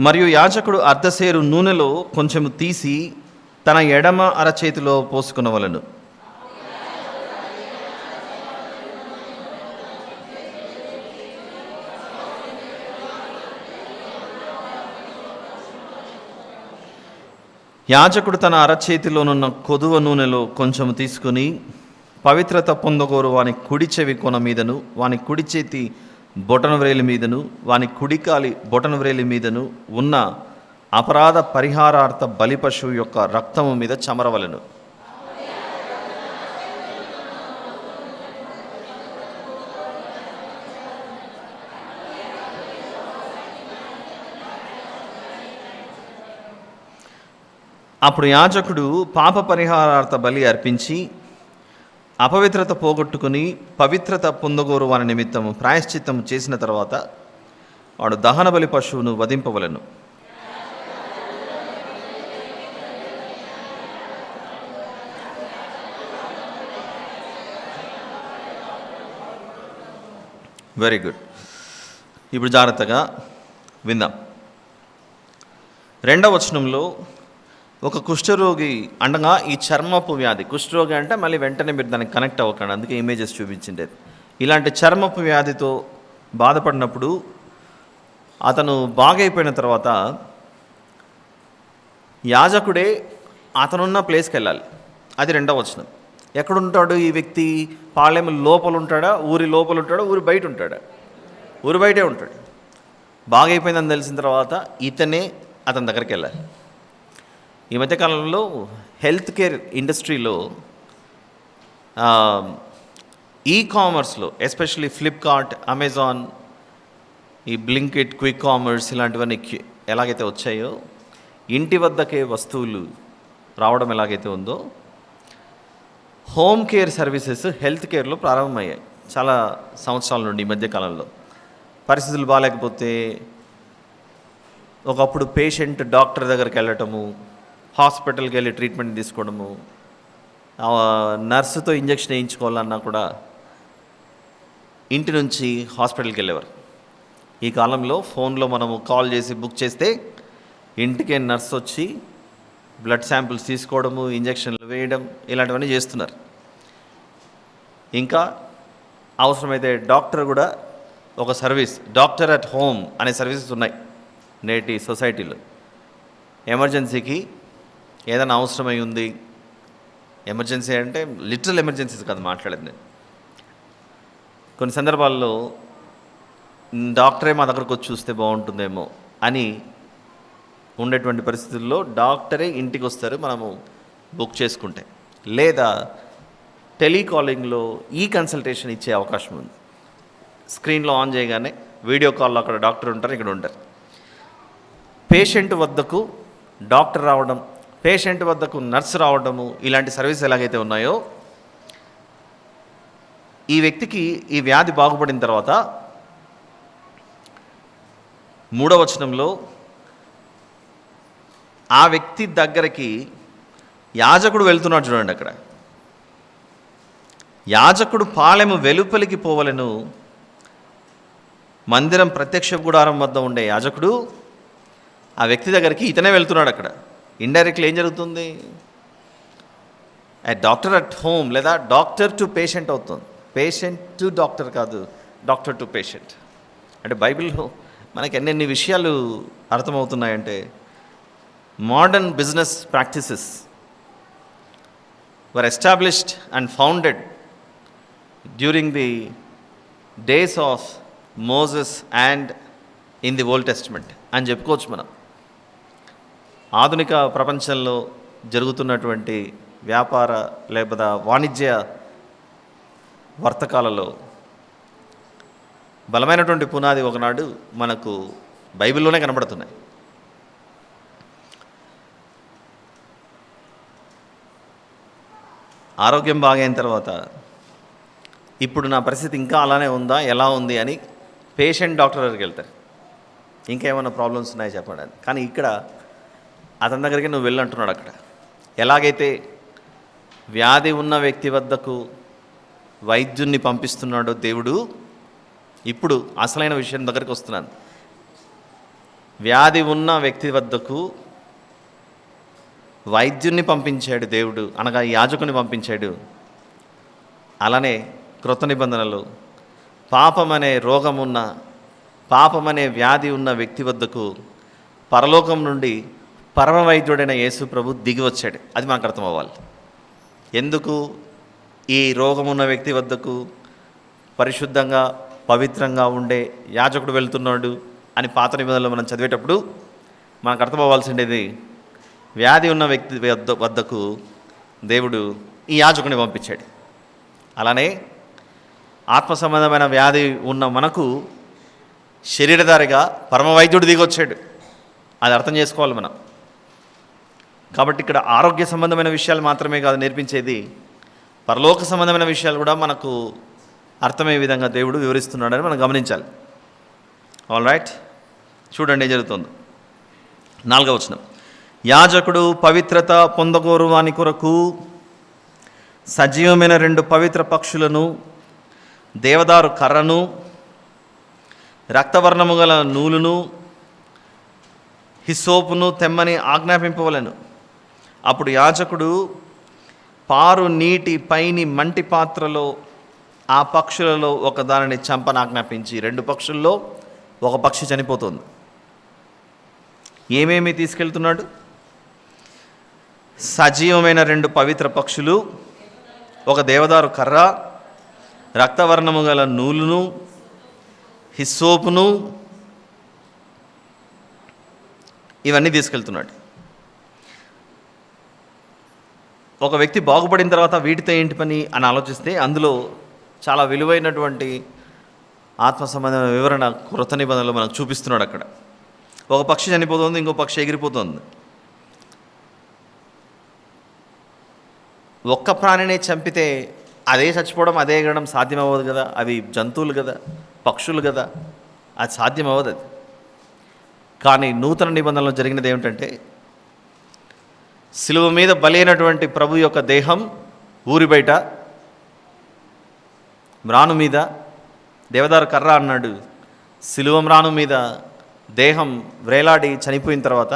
మరియు యాజకుడు అర్ధసేరు నూనెలో కొంచెము తీసి తన ఎడమ అరచేతిలో పోసుకునవలెను. యాజకుడు తన అరచేతిలోనున్న కొదువ నూనెలో కొంచెము తీసుకుని పవిత్రత పొందగోరు వాని కుడి చెవి కొన మీదను, వాని కుడి చేతి బొటన వ్రేలి మీదను, వాని కుడికాలి బొటన వ్రేలి మీదను ఉన్న అపరాధ పరిహారార్థ బలి పశువు యొక్క రక్తము మీద చమరవలెను. అప్పుడు యాజకుడు పాప పరిహారార్థ బలి అర్పించి అపవిత్రత పోగొట్టుకుని పవిత్రత పొందగోరు వారి నిమిత్తము ప్రాయశ్చిత్తము చేసిన తర్వాత వాడు దహన బలి పశువును వధింపవలెను. Very good. ఇప్పుడు జాగ్రత్తగా విందాం. 2వ వచనంలో ఒక కుష్ఠరోగి అనగా ఈ చర్మపు వ్యాధి, కుష్ఠరోగి అంటే మళ్ళీ వెంటనే మీరు దానికి కనెక్ట్ అవ్వకండి, అందుకే ఇమేజెస్ చూపించిండేది. ఇలాంటి చర్మపు వ్యాధితో బాధపడినప్పుడు అతను బాగైపోయిన తర్వాత యాజకుడే అతనున్న ప్లేస్కి వెళ్ళాలి. అది 2వ వచనం. ఎక్కడుంటాడు ఈ వ్యక్తి? పాళెం లోపల ఉంటాడా, ఊరి లోపల ఉంటాడా, ఊరి బయట ఉంటాడా? ఊరి బయటే ఉంటాడు. బాగైపోయిందని తెలిసిన తర్వాత ఇతనే అతని దగ్గరికి వెళ్ళాలి. ఈ మధ్యకాలంలో హెల్త్ కేర్ ఇండస్ట్రీలో ఈ-కామర్స్లో ఎస్పెషల్లీ ఫ్లిప్కార్ట్, అమెజాన్, ఈ బ్లింకిట్, క్విక్ కామర్స్ ఇలాంటివన్నీ ఎలాగైతే వచ్చాయో, ఇంటి వద్దకే వస్తువులు రావడం ఎలాగైతే ఉందో, హోమ్ కేర్ సర్వీసెస్ హెల్త్ కేర్లో ప్రారంభమయ్యాయి చాలా సంవత్సరాల నుండి. ఈ మధ్యకాలంలో పరిస్థితులు బాగాలేకపోతే ఒకప్పుడు పేషెంట్ డాక్టర్ దగ్గరికి వెళ్ళటము, హాస్పిటల్కి వెళ్ళి ట్రీట్మెంట్ తీసుకోవడము, నర్సుతో ఇంజక్షన్ వేయించుకోవాలన్నా కూడా ఇంటి నుంచి హాస్పిటల్కి వెళ్ళేవారు. ఈ కాలంలో ఫోన్లో మనము కాల్ చేసి బుక్ చేస్తే ఇంటికే నర్స్ వచ్చి బ్లడ్ శాంపిల్స్ తీసుకోవడము, ఇంజక్షన్లు వేయడం ఇలాంటివన్నీ చేస్తున్నారు. ఇంకా అవసరమైతే డాక్టర్ కూడా ఒక సర్వీస్, డాక్టర్ అట్ హోమ్ అనే సర్వీసెస్ ఉన్నాయి నేటి సొసైటీలో. ఎమర్జెన్సీకి ఏదైనా అవసరమై ఉంది, ఎమర్జెన్సీ అంటే లిటరల్ ఎమర్జెన్సీస్ కాదు మాట్లాడేది నేను. కొన్ని సందర్భాల్లో డాక్టరే మా దగ్గరకు వచ్చి చూస్తే బాగుంటుందేమో అని ఉండేటువంటి పరిస్థితుల్లో డాక్టరే ఇంటికి వస్తారు మనము బుక్ చేసుకుంటే. లేదా టెలికాలింగ్లో ఈ కన్సల్టేషన్ ఇచ్చే అవకాశం ఉంది. స్క్రీన్లో ఆన్ చేయగానే వీడియో కాల్లో అక్కడ డాక్టర్ ఉంటారు, ఇక్కడ ఉంటారు. పేషెంట్ వద్దకు డాక్టర్ రావడం, పేషెంట్ వద్దకు నర్సు రావడము, ఇలాంటి సర్వీస్ ఎలాగైతే ఉన్నాయో, ఈ వ్యక్తికి ఈ వ్యాధి బాగుపడిన తర్వాత 3వ వచనంలో ఆ వ్యక్తి దగ్గరికి యాజకుడు వెళ్తున్నాడు చూడండి. అక్కడ యాజకుడు పాళెము వెలుపలికి పోవలెను. మందిరం ప్రత్యక్ష గుడారం వద్ద ఉండే యాజకుడు ఆ వ్యక్తి దగ్గరికి ఇతనే వెళ్తున్నాడు. అక్కడ ఇండైరెక్ట్లీ ఏం జరుగుతుంది? డాక్టర్ అట్ హోమ్ లేదా డాక్టర్ టు పేషెంట్ అవుతుంది. పేషెంట్ టు డాక్టర్ కాదు, డాక్టర్ టు పేషెంట్. అంటే బైబిల్లో మనకి ఎన్నెన్ని విషయాలు అర్థమవుతున్నాయంటే, modern business practices were established and founded during the days of Moses and in the Old Testament అని చెప్పుకోవచ్చు మనం. ఆధునిక ప్రపంచంలో జరుగుతున్నటువంటి వ్యాపార లేదా వాణిజ్య వర్తకాలలో బలమైనటువంటి పునాది ఒకనాడు మనకు బైబిల్లోనే కనబడుతున్నాయి. ఆరోగ్యం బాగైన తర్వాత ఇప్పుడు నా పరిస్థితి ఇంకా అలానే ఉందా, ఎలా ఉంది అని పేషెంట్ డాక్టర్ దగ్గరికి వెళ్తారు. ఇంకేమైనా ప్రాబ్లమ్స్ ఉన్నాయో చెప్పడానికి. కానీ ఇక్కడ అతని దగ్గరికి నువ్వు వెళ్ళంటున్నాడు. అక్కడ ఎలాగైతే వ్యాధి ఉన్న వ్యక్తి వద్దకు వైద్యుణ్ణి పంపిస్తున్నాడో దేవుడు, ఇప్పుడు అసలైన విషయం దగ్గరికి వస్తున్నాను. వ్యాధి ఉన్న వ్యక్తి వద్దకు వైద్యుణ్ణి పంపించాడు దేవుడు, అనగా యాజకుని పంపించాడు. అలానే క్రొత్త నిబంధనలో పాపమనే రోగమున్న, పాపమనే వ్యాధి ఉన్న వ్యక్తి వద్దకు పరలోకం నుండి పరమ వైద్యుడైన యేసు ప్రభు దిగి వచ్చాడు. అది మనకు అర్థం అవ్వాలి. ఎందుకు ఈ రోగమున్న వ్యక్తి వద్దకు పరిశుద్ధంగా పవిత్రంగా ఉండే యాజకుడు వెళ్తున్నాడు అని పాత నిబంధనలో మనం చదివేటప్పుడు మనకు అర్థం అవ్వాల్సిండేది, వ్యాధి ఉన్న వ్యక్తి వద్దకు దేవుడు ఈ యాజకుని పంపించాడు. అలానే ఆత్మ సంబంధమైన వ్యాధి ఉన్న మనకు శరీరధారిగా పరమ వైద్యుడు దిగొచ్చాడు. అది అర్థం చేసుకోవాలి మనం. కాబట్టి ఇక్కడ ఆరోగ్య సంబంధమైన విషయాలు మాత్రమే కాదు నేర్పించేది, పరలోక సంబంధమైన విషయాలు కూడా మనకు అర్థమయ్యే విధంగా దేవుడు వివరిస్తున్నాడని మనం గమనించాలి. ఆల్ రైట్, చూడండి ఏం జరుగుతుందో. 4వ వచనం. యాజకుడు పవిత్రత పొందగోరు వాని కొరకు సజీవమైన 2 పవిత్ర పక్షులను, దేవదారు కర్రను, రక్తవర్ణము గల నూలును, హిస్సోపును తెమ్మని ఆజ్ఞాపింపవలెను. అప్పుడు యాజకుడు పారు నీటి పైని మంటి పాత్రలో ఆ పక్షులలో ఒక దానిని చంపనాజ్ఞాపించి, 2 పక్షుల్లో ఒక పక్షి చనిపోతుంది. ఏమేమి తీసుకెళ్తున్నాడు? సజీవమైన 2 పవిత్ర పక్షులు, ఒక దేవదారు కర్ర, రక్తవర్ణము గల నూలును, హిస్సోపును, ఇవన్నీ తీసుకెళ్తున్నాడు. ఒక వ్యక్తి బాగుపడిన తర్వాత వీటితో ఏంటి పని అని ఆలోచిస్తే అందులో చాలా విలువైనటువంటి ఆత్మ సంబంధమైన వివరణ కృత నిబంధనలో మనకు చూపిస్తున్నాడు. అక్కడ ఒక పక్షి చనిపోతుంది, ఇంకో పక్షి ఎగిరిపోతుంది. ఒక్క ప్రాణినే చంపితే అదే చచ్చిపోవడం, అదే ఎగరడం సాధ్యం అవ్వదు కదా. అవి జంతువులు కదా, పక్షులు కదా, అది సాధ్యం అవ్వదు. అది కానీ నూతన నిబంధనలో జరిగినది ఏమిటంటే, సిలువ మీద బలైనటువంటి ప్రభు యొక్క దేహం ఊరి బయట మ్రాను మీద, దేవదారు కర్ర అన్నాడు, సిలువ మ్రాను మీద దేహం వ్రేలాడి చనిపోయిన తర్వాత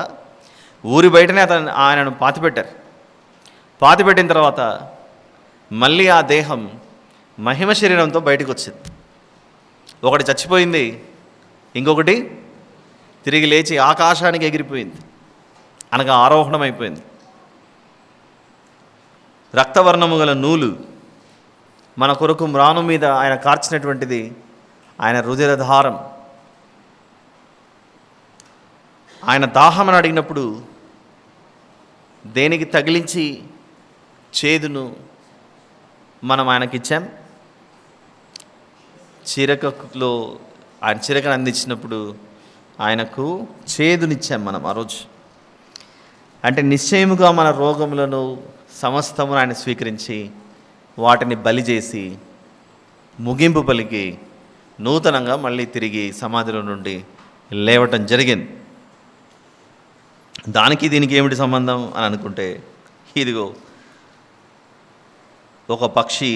ఊరి బయటనే ఆయనను పాతిపెట్టిన తర్వాత మళ్ళీ ఆ దేహం మహిమ శరీరంతో బయటకు వచ్చింది. ఒకటి చచ్చిపోయింది, ఇంకొకటి తిరిగి లేచి ఆకాశానికి ఎగిరిపోయింది, అనగా ఆరోహణం అయిపోయింది. రక్తవర్ణము గల నూలు మన కొరకు మ్రాను మీద ఆయన కార్చినటువంటిది ఆయన రుధిరధారం. ఆయన దాహం అని అడిగినప్పుడు దేనికి తగిలించి చేదును మనం ఆయనకిచ్చాం? చిరకలో ఆయన చిరకను అందించినప్పుడు ఆయనకు చేదునిచ్చాం మనం ఆ రోజు. అంటే నిశ్చయముగా మన రోగములను సమస్తమును ఆయన స్వీకరించి వాటిని బలి చేసి ముగింపు పలికి నూతనంగా మళ్ళీ తిరిగి సమాధిలో నుండి లేవటం జరిగింది. దానికి దీనికి ఏమిటి సంబంధం అని అనుకుంటే, ఇదిగో ఒక పక్షి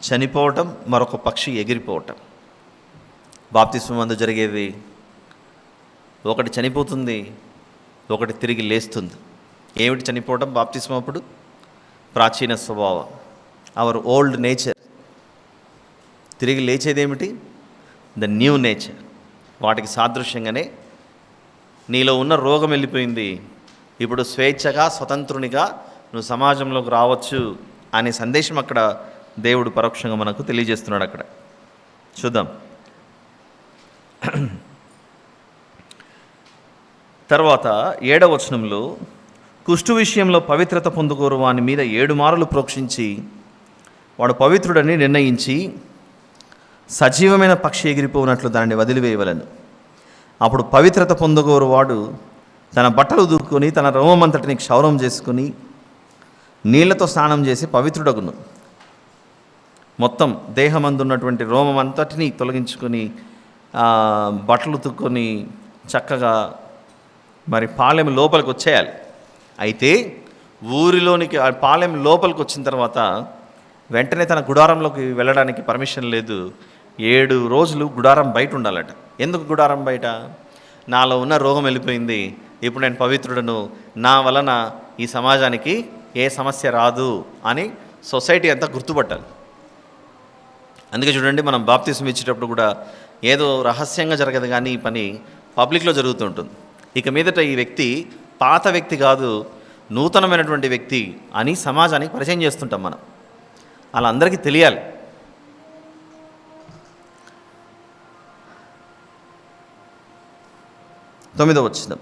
చనిపోవటం, మరొక పక్షి ఎగిరిపోవటం. బాప్తిస్మం అందు జరిగేది, ఒకటి చనిపోతుంది, ఒకటి తిరిగి లేస్తుంది. ఏమిటి చనిపోవటం? బాప్తిస్మం అప్పుడు ప్రాచీన స్వభావం, అవర్ ఓల్డ్ నేచర్. తిరిగి లేచేదేమిటి? The new nature. వాటికి సాదృశ్యంగానే నీలో ఉన్న రోగం వెళ్ళిపోయింది, ఇప్పుడు స్వేచ్ఛగా స్వతంత్రునిగా నువ్వు సమాజంలోకి రావచ్చు అనే సందేశం అక్కడ దేవుడు పరోక్షంగా మనకు తెలియజేస్తున్నాడు. అక్కడ చూద్దాం. తర్వాత 7వ వచనంలో, కుష్టు విషయంలో పవిత్రత పొందుకోరు వాని మీద 7 మారులు ప్రోక్షించి వాడు పవిత్రుడని నిర్ణయించి సజీవమైన పక్షి ఎగిరిపోనట్లు దానిని వదిలివేయవలను. అప్పుడు పవిత్రత పొందుకోరు వాడు తన బట్టలు దూక్కుని తన రోమమంతటిని క్షౌరం చేసుకుని నీళ్లతో స్నానం చేసి పవిత్రుడగును. మొత్తం దేహమందున్నటువంటి రోమమంతటిని తొలగించుకొని బట్టలు తుక్కొని చక్కగా మరి పాలెం లోపలికి వచ్చేయాలి. అయితే ఊరిలోనికి పాలెం లోపలికి వచ్చిన తర్వాత వెంటనే తన గుడారంలోకి వెళ్ళడానికి పర్మిషన్ లేదు. 7 రోజులు గుడారం బయట ఉండాలట. ఎందుకు గుడారం బయట? నాలో ఉన్న రోగం వెళ్ళిపోయింది, ఇప్పుడు నేను పవిత్రుడను, నా వలన ఈ సమాజానికి ఏ సమస్య రాదు అని సొసైటీ అంతా గుర్తుపట్టాలి. అందుకే చూడండి, మనం బాప్తిస్మం ఇచ్చేటప్పుడు కూడా ఏదో రహస్యంగా జరగదు, కానీ ఈ పని పబ్లిక్లో జరుగుతూ ఉంటుంది. ఇక మీదట ఈ వ్యక్తి పాత వ్యక్తి కాదు, నూతనమైనటువంటి వ్యక్తి అని సమాజానికి పరిచయం చేస్తుంటాం మనం. అలా అందరికీ తెలియాలి. తొమ్మిదవ వచనం,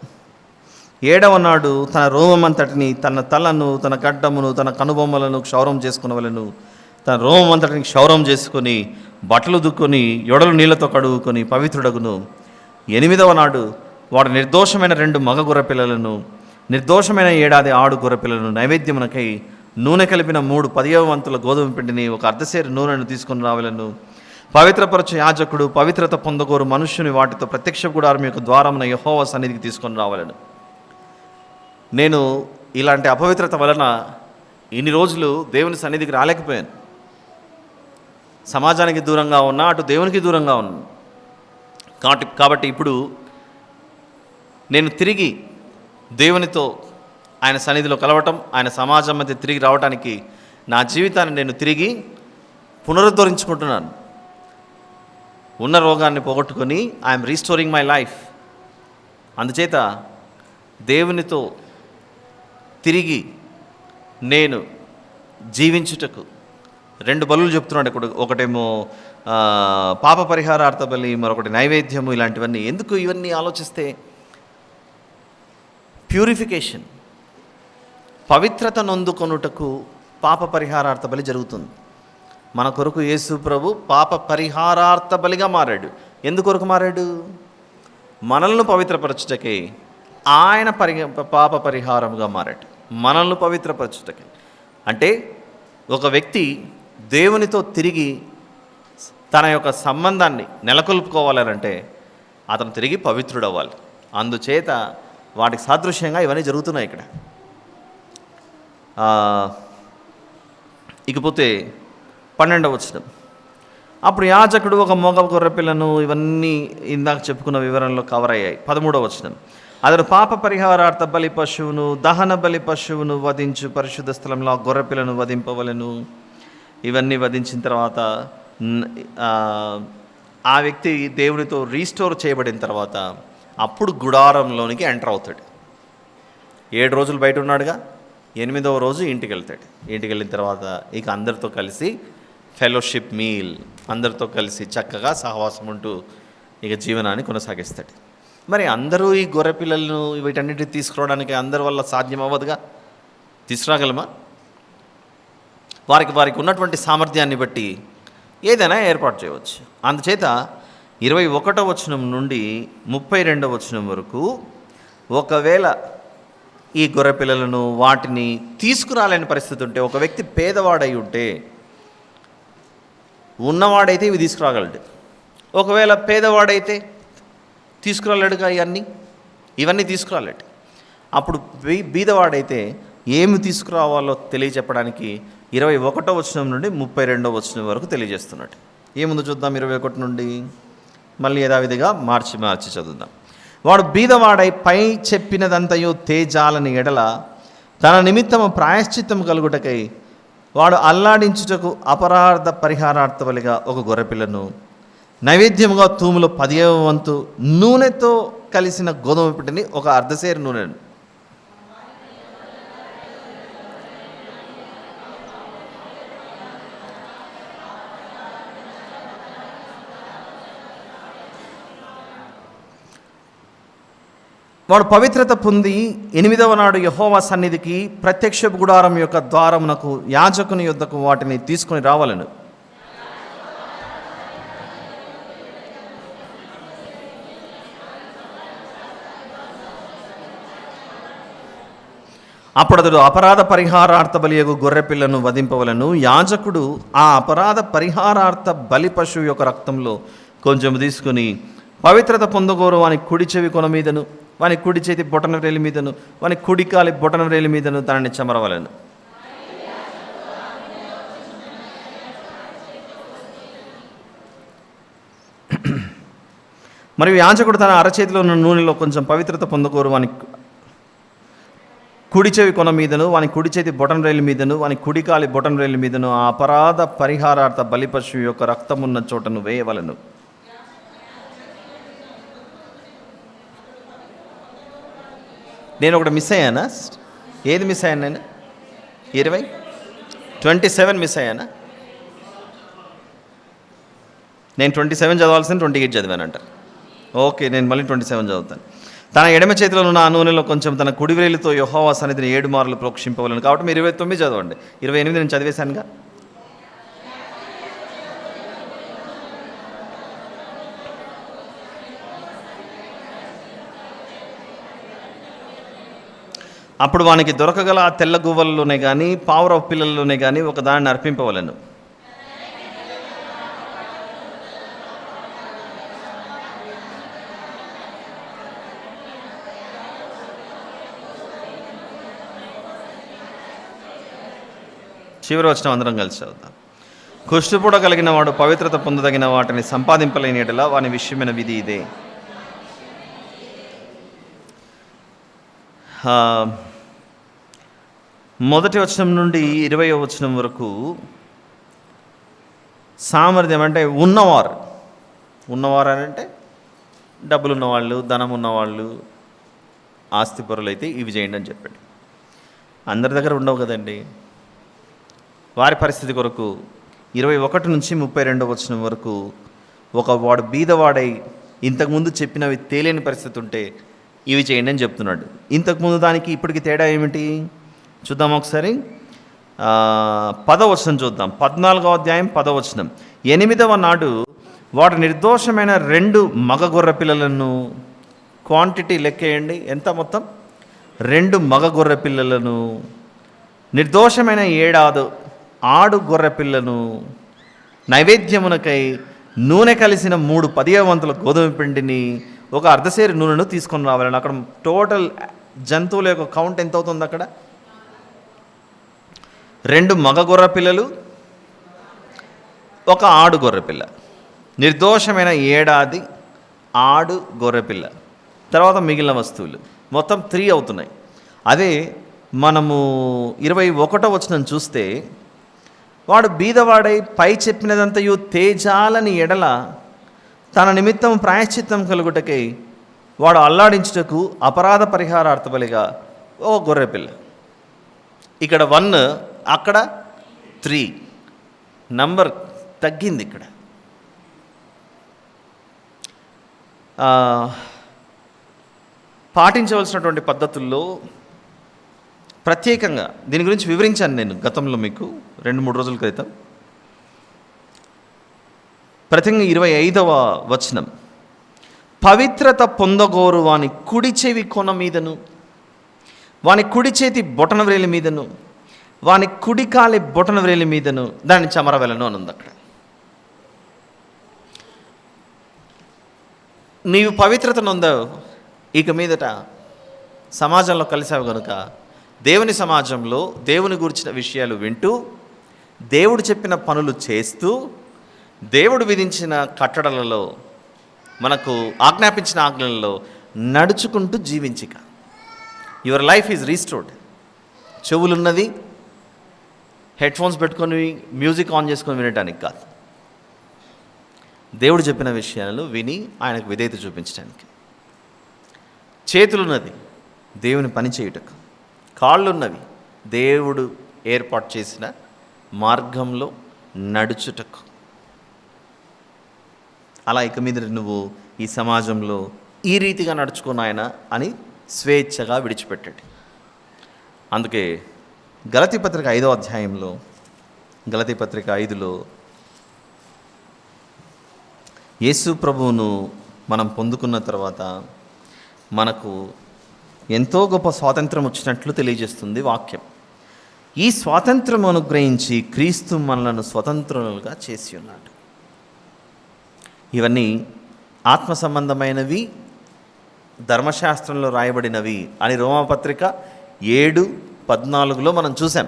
7వ నాడు తన రోమమంతటిని, తన తలను, తన గడ్డమును, తన కనుబొమ్మలను క్షౌరం చేసుకునవలను. తన రోమమంతటిని క్షౌరం చేసుకొని బట్టలు దుక్కొని యొడలు నీళ్లతో కడుగుకొని పవిత్రుడగును. 8వ నాడు వాడు నిర్దోషమైన 2 మగ గొర్రెపిల్లలను, నిర్దోషమైన 1 ఏడాది ఆడు గొర్రెపిల్లలను నైవేద్యమునకై నూనె కలిపిన 3 10వ వంతుల గోధుమ పిండిని, 1 అర్ధసేరు నూనెను తీసుకొని రావాలను. పవిత్రపరచు యాజకుడు పవిత్రత పొందగోరు మనుష్యుని వాటితో ప్రత్యక్ష గుడారం యొక్క ద్వారమున యెహోవా సన్నిధికి తీసుకొని రావాలను. నేను ఇలాంటి అపవిత్రత వలన ఇన్ని రోజులు దేవుని సన్నిధికి రాలేకపోయాను. సమాజానికి దూరంగా ఉన్నా, అటు దేవునికి దూరంగా ఉన్నాను. కాబట్టి ఇప్పుడు నేను తిరిగి దేవునితో ఆయన సన్నిధిలో కలవటం, ఆయన సమాజం మధ్య తిరిగి రావడానికి నా జీవితాన్ని నేను తిరిగి పునరుద్ధరించుకుంటున్నాను. ఉన్న రోగాన్ని పోగొట్టుకొని ఐఎమ్ రీస్టోరింగ్ మై లైఫ్. అందుచేత దేవునితో తిరిగి నేను జీవించుటకు 2 బలులు చెప్తున్నాడు ఇక్కడ. ఒకటేమో పాప పరిహారార్థ బలి, మరొకటి నైవేద్యము. ఇలాంటివన్నీ ఎందుకు? ఇవన్నీ ఆలోచిస్తే ప్యూరిఫికేషన్, పవిత్రత నొందుకొనుటకు పాప పరిహారార్థ బలి జరుగుతుంది. మన కొరకు యేసు ప్రభు పాప పరిహారార్థ బలిగా మారాడు. ఎందుకొరకు మారాడు? మనల్ని పవిత్రపరచుటకే ఆయన పాప పరిహారముగా మారాడు. మనల్ని పవిత్రపరచుటకే అంటే ఒక వ్యక్తి దేవునితో తిరిగి తన యొక్క సంబంధాన్ని నెలకొల్పుకోవాలంటే అతను తిరిగి పవిత్రుడవ్వాలి. అందుచేత వాటికి సాదృశ్యంగా ఇవన్నీ జరుగుతున్నాయి ఇక్కడ. ఇకపోతే 12వ వచనం. అప్పుడు యాజకుడు ఒక మగ గొర్రెపిల్లను, ఇవన్నీ ఇందాక చెప్పుకున్న వివరణలో కవర్ అయ్యాయి. 13వ వచనం. అతడు పాప పరిహారార్థ బలి పశువును, దహన బలి పశువును వధించు పరిశుద్ధ స్థలంలో గొర్రెపిల్లను వధింపవలను. ఇవన్నీ వధించిన తర్వాత ఆ వ్యక్తి దేవునితో రీస్టోర్ చేయబడిన తర్వాత అప్పుడు గుడారంలోనికి ఎంటర్ అవుతాడు. 7 రోజులు బయట ఉన్నాడుగా, 8వ రోజు ఇంటికి వెళ్తాడు. ఇంటికి వెళ్ళిన తర్వాత ఇక అందరితో కలిసి ఫెలోషిప్ మీల్, అందరితో కలిసి చక్కగా సహవాసం ఉంటూ ఇక జీవనాన్ని కొనసాగిస్తాడు. మరి అందరూ ఈ గొర్రె పిల్లలను వీటన్నిటిని తీసుకురావడానికి అందరి వల్ల సాధ్యం అవ్వదుగా. తీసుకురాగలమా? వారికి ఉన్నటువంటి సామర్థ్యాన్ని బట్టి ఏదైనా ఏర్పాటు చేయవచ్చు. అందుచేత 21వ వచనం నుండి 32వ వచనం వరకు ఒకవేళ ఈ గొర్రె పిల్లలను వాటిని తీసుకురాలేని పరిస్థితి ఉంటే, ఒక వ్యక్తి పేదవాడై ఉంటే, ఉన్నవాడైతే ఇవి తీసుకురాగలడు. ఒకవేళ పేదవాడైతే తీసుకురాలేడుగా, ఇవన్నీ తీసుకురాలేడు. అప్పుడు బీదవాడైతే ఏమి తీసుకురావాలో తెలియజెప్పడానికి 21వ వచనం నుండి 32వ వచనం వరకు తెలియజేస్తున్నాడు. ఏముందో చూద్దాం. 21 నుండి మళ్ళీ యథావిధిగా మార్చి చదువుదాం. వాడు బీదవాడై పై చెప్పినదంతయు తేజాలని ఎడల తన నిమిత్తము ప్రాయశ్చిత్తము కలుగుటకై వాడు అల్లాడించుటకు అపరాధ పరిహారార్థ బలిగా ఒక గొర్రెపిల్లను, నైవేద్యముగా తూములో 10వ వంతు నూనెతో కలిసిన గోధుమ పిండిని, ఒక అర్ధసేరు నూనెను, వాడు పవిత్రత పొంది 8వ నాడు యెహోవా సన్నిధికి ప్రత్యక్ష గుడారం యొక్క ద్వారమునకు యాజకుని యొద్దకు వాటిని తీసుకొని రావాలను. అప్పుడు అతడు అపరాధ పరిహారార్థ బలియగు గొర్రెపిల్లను వధింపవలను. యాజకుడు ఆ అపరాధ పరిహారార్థ బలి పశువు యొక్క రక్తంలో కొంచెం తీసుకుని పవిత్రత పొందగోరు వాని కుడి చెవి కొన మీదను, వాని కుడి చేతి బొటన రేలి మీదను, వాని కుడి కాలి బొటన రేలి మీదను దానిని చెమరవలను. మరియు యాజకుడు తన అరచేతిలో ఉన్న నూనెలో కొంచెం పవిత్రత పొందగోరు వాని కుడి చెవి కొన మీదను, వాని కుడి చేతి బొటన రేలి మీదను, వాని కుడి కాలి బొటన రేలి మీదను ఆ అపరాధ పరిహారార్థ బలి పశువు యొక్క రక్తమున్న చోటను వేయవలను. నేను ఒకటి మిస్ అయ్యానా? ఏది మిస్ అయ్యాను నేను? 27 మిస్ అయ్యానా? నేను 27 చదవాల్సిన 28 చదివానంట. ఓకే, నేను మళ్ళీ 27 చదువుతాను. తన ఎడమ చేతిలో ఉన్న ఆ నూనెలో కొంచెం తన కుడివేలితో యెహోవా సన్నిధిని 7 మార్లు ప్రోక్షింపవలను. కాబట్టి మీరు 29 చదవండి. 28 నేను చదివేశానుగా. అప్పుడు వానికి దొరకగల ఆ తెల్ల గువ్వలలోనే కానీ పావురపు పిల్లల్లోనే కానీ ఒక దానిని అర్పింపవలను. చివరి వచనం అందరం కలిసి చదువుతాం. కుష్ఠుపుడ కలిగిన వాడు పవిత్రత పొందదగిన వాటిని సంపాదింపలేని యెడల వాని విషయమైన విధి ఇదే. మొదటి వచనం నుండి 20వ వచనం వరకు సామర్థ్యం అంటే ఉన్నవారు అని అంటే డబ్బులు ఉన్నవాళ్ళు, ధనం ఉన్నవాళ్ళు, ఆస్తిపరులు అయితే ఇవి చేయండి అని చెప్పాడు. అందరి దగ్గర ఉండవు కదండి. వారి పరిస్థితి కొరకు 21 నుంచి 32వ వచనం వరకు వాడు బీదవాడై ఇంతకుముందు చెప్పినవి తేలేని పరిస్థితి ఉంటే ఇవి చేయండి అని చెప్తున్నాడు. ఇంతకుముందు దానికి ఇప్పటికి తేడా ఏమిటి చూద్దాం ఒకసారి. 10వ వచనం చూద్దాం. 14వ అధ్యాయం 10వ వచనం. 8వ నాడు వాడు నిర్దోషమైన 2 మగ గొర్రె పిల్లలను, క్వాంటిటీ లెక్కేయండి ఎంత మొత్తం, 2 మగ గొర్రె పిల్లలను, నిర్దోషమైన 7 ఆడు గొర్రె పిల్లను, నైవేద్యమునకై నూనె కలిసిన 3 10వ వంతుల గోధుమ పిండిని, 1 అర్ధసేరు నూనెను తీసుకొని రావాలని. అక్కడ టోటల్ జంతువుల యొక్క కౌంట్ ఎంత అవుతుంది అక్కడ? 2 మగ గొర్రె పిల్లలు, 1 ఆడు గొర్రె పిల్ల, నిర్దోషమైన 7 ఆడు గొర్రె పిల్ల, తర్వాత మిగిలిన వస్తువులు, మొత్తం 3 అవుతున్నాయి. అదే మనము 21వ వచనం చూస్తే, వాడు బీదవాడై పై చెప్పినదంతయు తేజాలని ఎడల తన నిమిత్తం ప్రాయశ్చిత్తం కలుగుటకై వాడు అల్లాడించుటకు అపరాధ పరిహారార్థబలిగా 1 గొర్రె పిల్ల. ఇక్కడ 1, అక్కడ 3, నంబర్ తగ్గింది. ఇక్కడ పాటించవలసినటువంటి పద్ధతుల్లో ప్రత్యేకంగా దీని గురించి వివరించాను నేను గతంలో మీకు 2-3 రోజుల క్రితం. ప్రత్యేకంగా 25వ వచనం, పవిత్రత పొందగోరు వాని కుడి చెవి కొన మీదను, వాని కుడి చేతి బొటన వ్రేలి మీదను, వాని కుడి కాలి బొటన వ్రేలి మీదను దాన్ని చెమరవెలను అని ఉంది అక్కడ. నీవు పవిత్రతను పొందావు, ఇక మీదట సమాజంలో కలిసావు కనుక దేవుని సమాజంలో దేవుని గురించిన విషయాలు వింటూ, దేవుడు చెప్పిన పనులు చేస్తూ, దేవుడు విధించిన కట్టడలలో, మనకు ఆజ్ఞాపించిన ఆజ్ఞలలో నడుచుకుంటూ జీవించిక. Your life is restored. చెవులున్నది హెడ్ఫోన్స్ పెట్టుకొని మ్యూజిక్ ఆన్ చేసుకొని వినడానికి కాదు, దేవుడు చెప్పిన విషయాలు విని ఆయనకు విధేయత చూపించడానికి. చేతులున్నది దేవుని పని చేయుటకు, కాళ్ళున్నవి దేవుడు ఏర్పాటు చేసిన మార్గంలో నడుచుటకు. అలా ఇక మీద నువ్వు ఈ సమాజంలో ఈ రీతిగా నడుచుకున్న ఆయన అని స్వేచ్ఛగా విడిచిపెట్టాడు. అందుకే గలతీ పత్రిక 5వ అధ్యాయంలో, గలతీ పత్రిక 5లో యేసు ప్రభువును మనం పొందుకున్న తర్వాత మనకు ఎంతో గొప్ప స్వాతంత్రం వచ్చినట్లు తెలియజేస్తుంది వాక్యం. ఈ స్వాతంత్రం అనుగ్రహించి క్రీస్తు మనలను స్వతంత్రులుగా చేసి ఉన్నాడు. ఇవన్నీ ఆత్మ సంబంధమైనవి, ధర్మశాస్త్రంలో రాయబడినవి అని రోమాపత్రిక 7:14లో మనం చూసాం.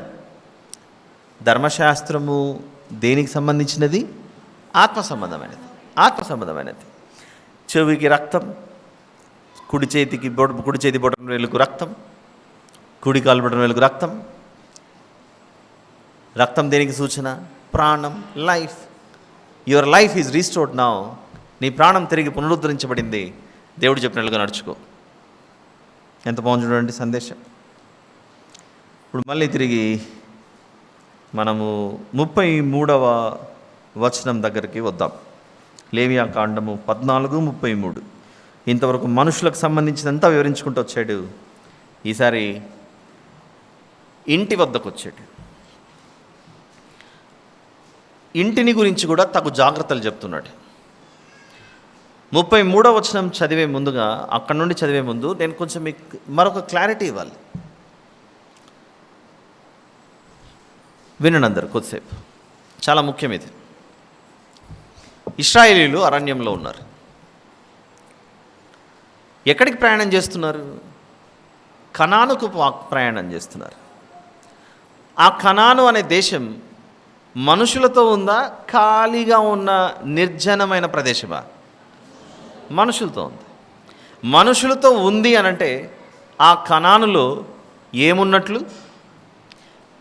ధర్మశాస్త్రము దేనికి సంబంధించినది? ఆత్మ సంబంధమైనది. చెవికి రక్తం, కుడి చేతి బొటన వేలుకు రక్తం, కుడి కాలు బొటన వేలుకు రక్తం. రక్తం దేనికి సూచన? ప్రాణం, life. Your life is restored now. నీ ప్రాణం తిరిగి పునరుద్ధరించబడింది. దేవుడు చెప్పినట్లుగా నడుచుకో. ఎంత బాగుంది చూడండి సందేశం. ఇప్పుడు మళ్ళీ తిరిగి మనము 33వ వచనం దగ్గరికి వద్దాం. లేవియా కాండము 14:33. ఇంతవరకు మనుషులకు సంబంధించినంతా వివరించుకుంటూ వచ్చాడు. ఈసారి ఇంటి వద్దకు వచ్చాడు. ఇంటిని గురించి కూడా తగు జాగ్రత్తలు చెప్తున్నాడు. 33వ వచనం చదివే ముందుగా, అక్కడ నుండి చదివే ముందు నేను కొంచెం మీకు మరొక క్లారిటీ ఇవ్వాలి. వినండి అందరు కొద్దిసేపు, చాలా ముఖ్యం ఇది. ఇశ్రాయేలీయులు అరణ్యంలో ఉన్నారు. ఎక్కడికి ప్రయాణం చేస్తున్నారు? కనానుకు ప్రయాణం చేస్తున్నారు. ఆ కనాను అనే దేశం మనుషులతో ఉందా, ఖాళీగా ఉన్న నిర్జనమైన ప్రదేశమా? మనుషులతో ఉంది. మనుషులతో ఉంది అనంటే ఆ కనానులో ఏమున్నట్లు?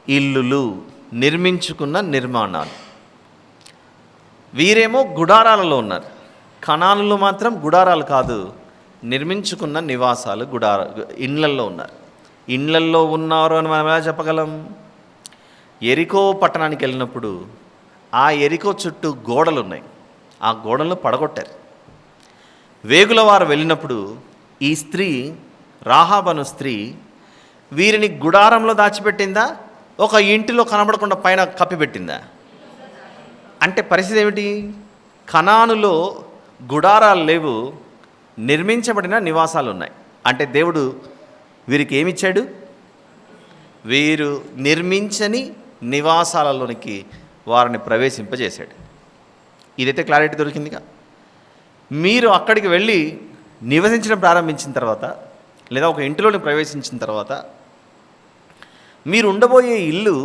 ఇల్లులు, నిర్మించుకున్న నిర్మాణాలు. వీరేమో గుడారాలలో ఉన్నారు. కనానులో మాత్రం గుడారాలు కాదు, నిర్మించుకున్న నివాసాలు, ఇండ్లల్లో ఉన్నారు. ఇండ్లల్లో ఉన్నారు అని మనం ఎలా చెప్పగలం? ఎరికో పట్టణానికి వెళ్ళినప్పుడు ఆ ఎరికో చుట్టూ గోడలు ఉన్నాయి, ఆ గోడలను పడగొట్టారు. వేగుల వారు వెళ్ళినప్పుడు ఈ స్త్రీ, రాహాబను స్త్రీ, వీరిని గుడారంలో దాచిపెట్టిందా, ఒక ఇంటిలో కనబడకుండా పైన కప్పిపెట్టిందా? అంటే పరిస్థితి ఏమిటి? కనానులో గుడారాలు లేవు, నిర్మించబడిన నివాసాలు ఉన్నాయి. అంటే దేవుడు వీరికి ఏమిచ్చాడు? వీరు నిర్మించని నివాసాలలోనికి వారిని ప్రవేశింపజేశాడు. ఇదైతే క్లారిటీ దొరికిందిగా. మీరు అక్కడికి వెళ్ళి నివసించడం ప్రారంభించిన తర్వాత, లేదా ఒక ఇంటిలోని ప్రవేశించిన తర్వాత, మీరు ఉండబోయే ఇల్లు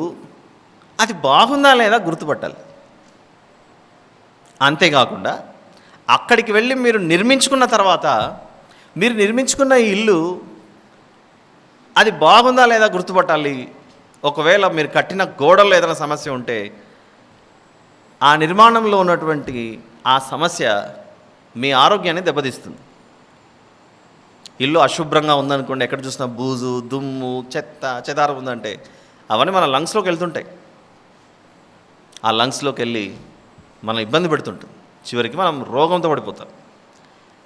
అది బాగుందా లేదా గుర్తుపట్టాలి. అంతేకాకుండా అక్కడికి వెళ్ళి మీరు నిర్మించుకున్న తర్వాత, మీరు నిర్మించుకున్న ఇల్లు అది బాగుందా లేదా గుర్తుపట్టాలి. ఒకవేళ మీరు కట్టిన గోడల్లో ఏదైనా సమస్య ఉంటే, ఆ నిర్మాణంలో ఉన్నటువంటి ఆ సమస్య మీ ఆరోగ్యాన్ని దెబ్బతీస్తుంది. ఇల్లు అశుభ్రంగా ఉందనుకోండి, ఎక్కడ చూసినా బూజు, దుమ్ము, చెత్త చెదారం ఉందంటే అవన్నీ మన లంగ్స్లోకి వెళ్తుంటాయి. ఆ లంగ్స్లోకి వెళ్ళి మనం ఇబ్బంది పెడుతుంటాం, చివరికి మనం రోగంతో పడిపోతాం.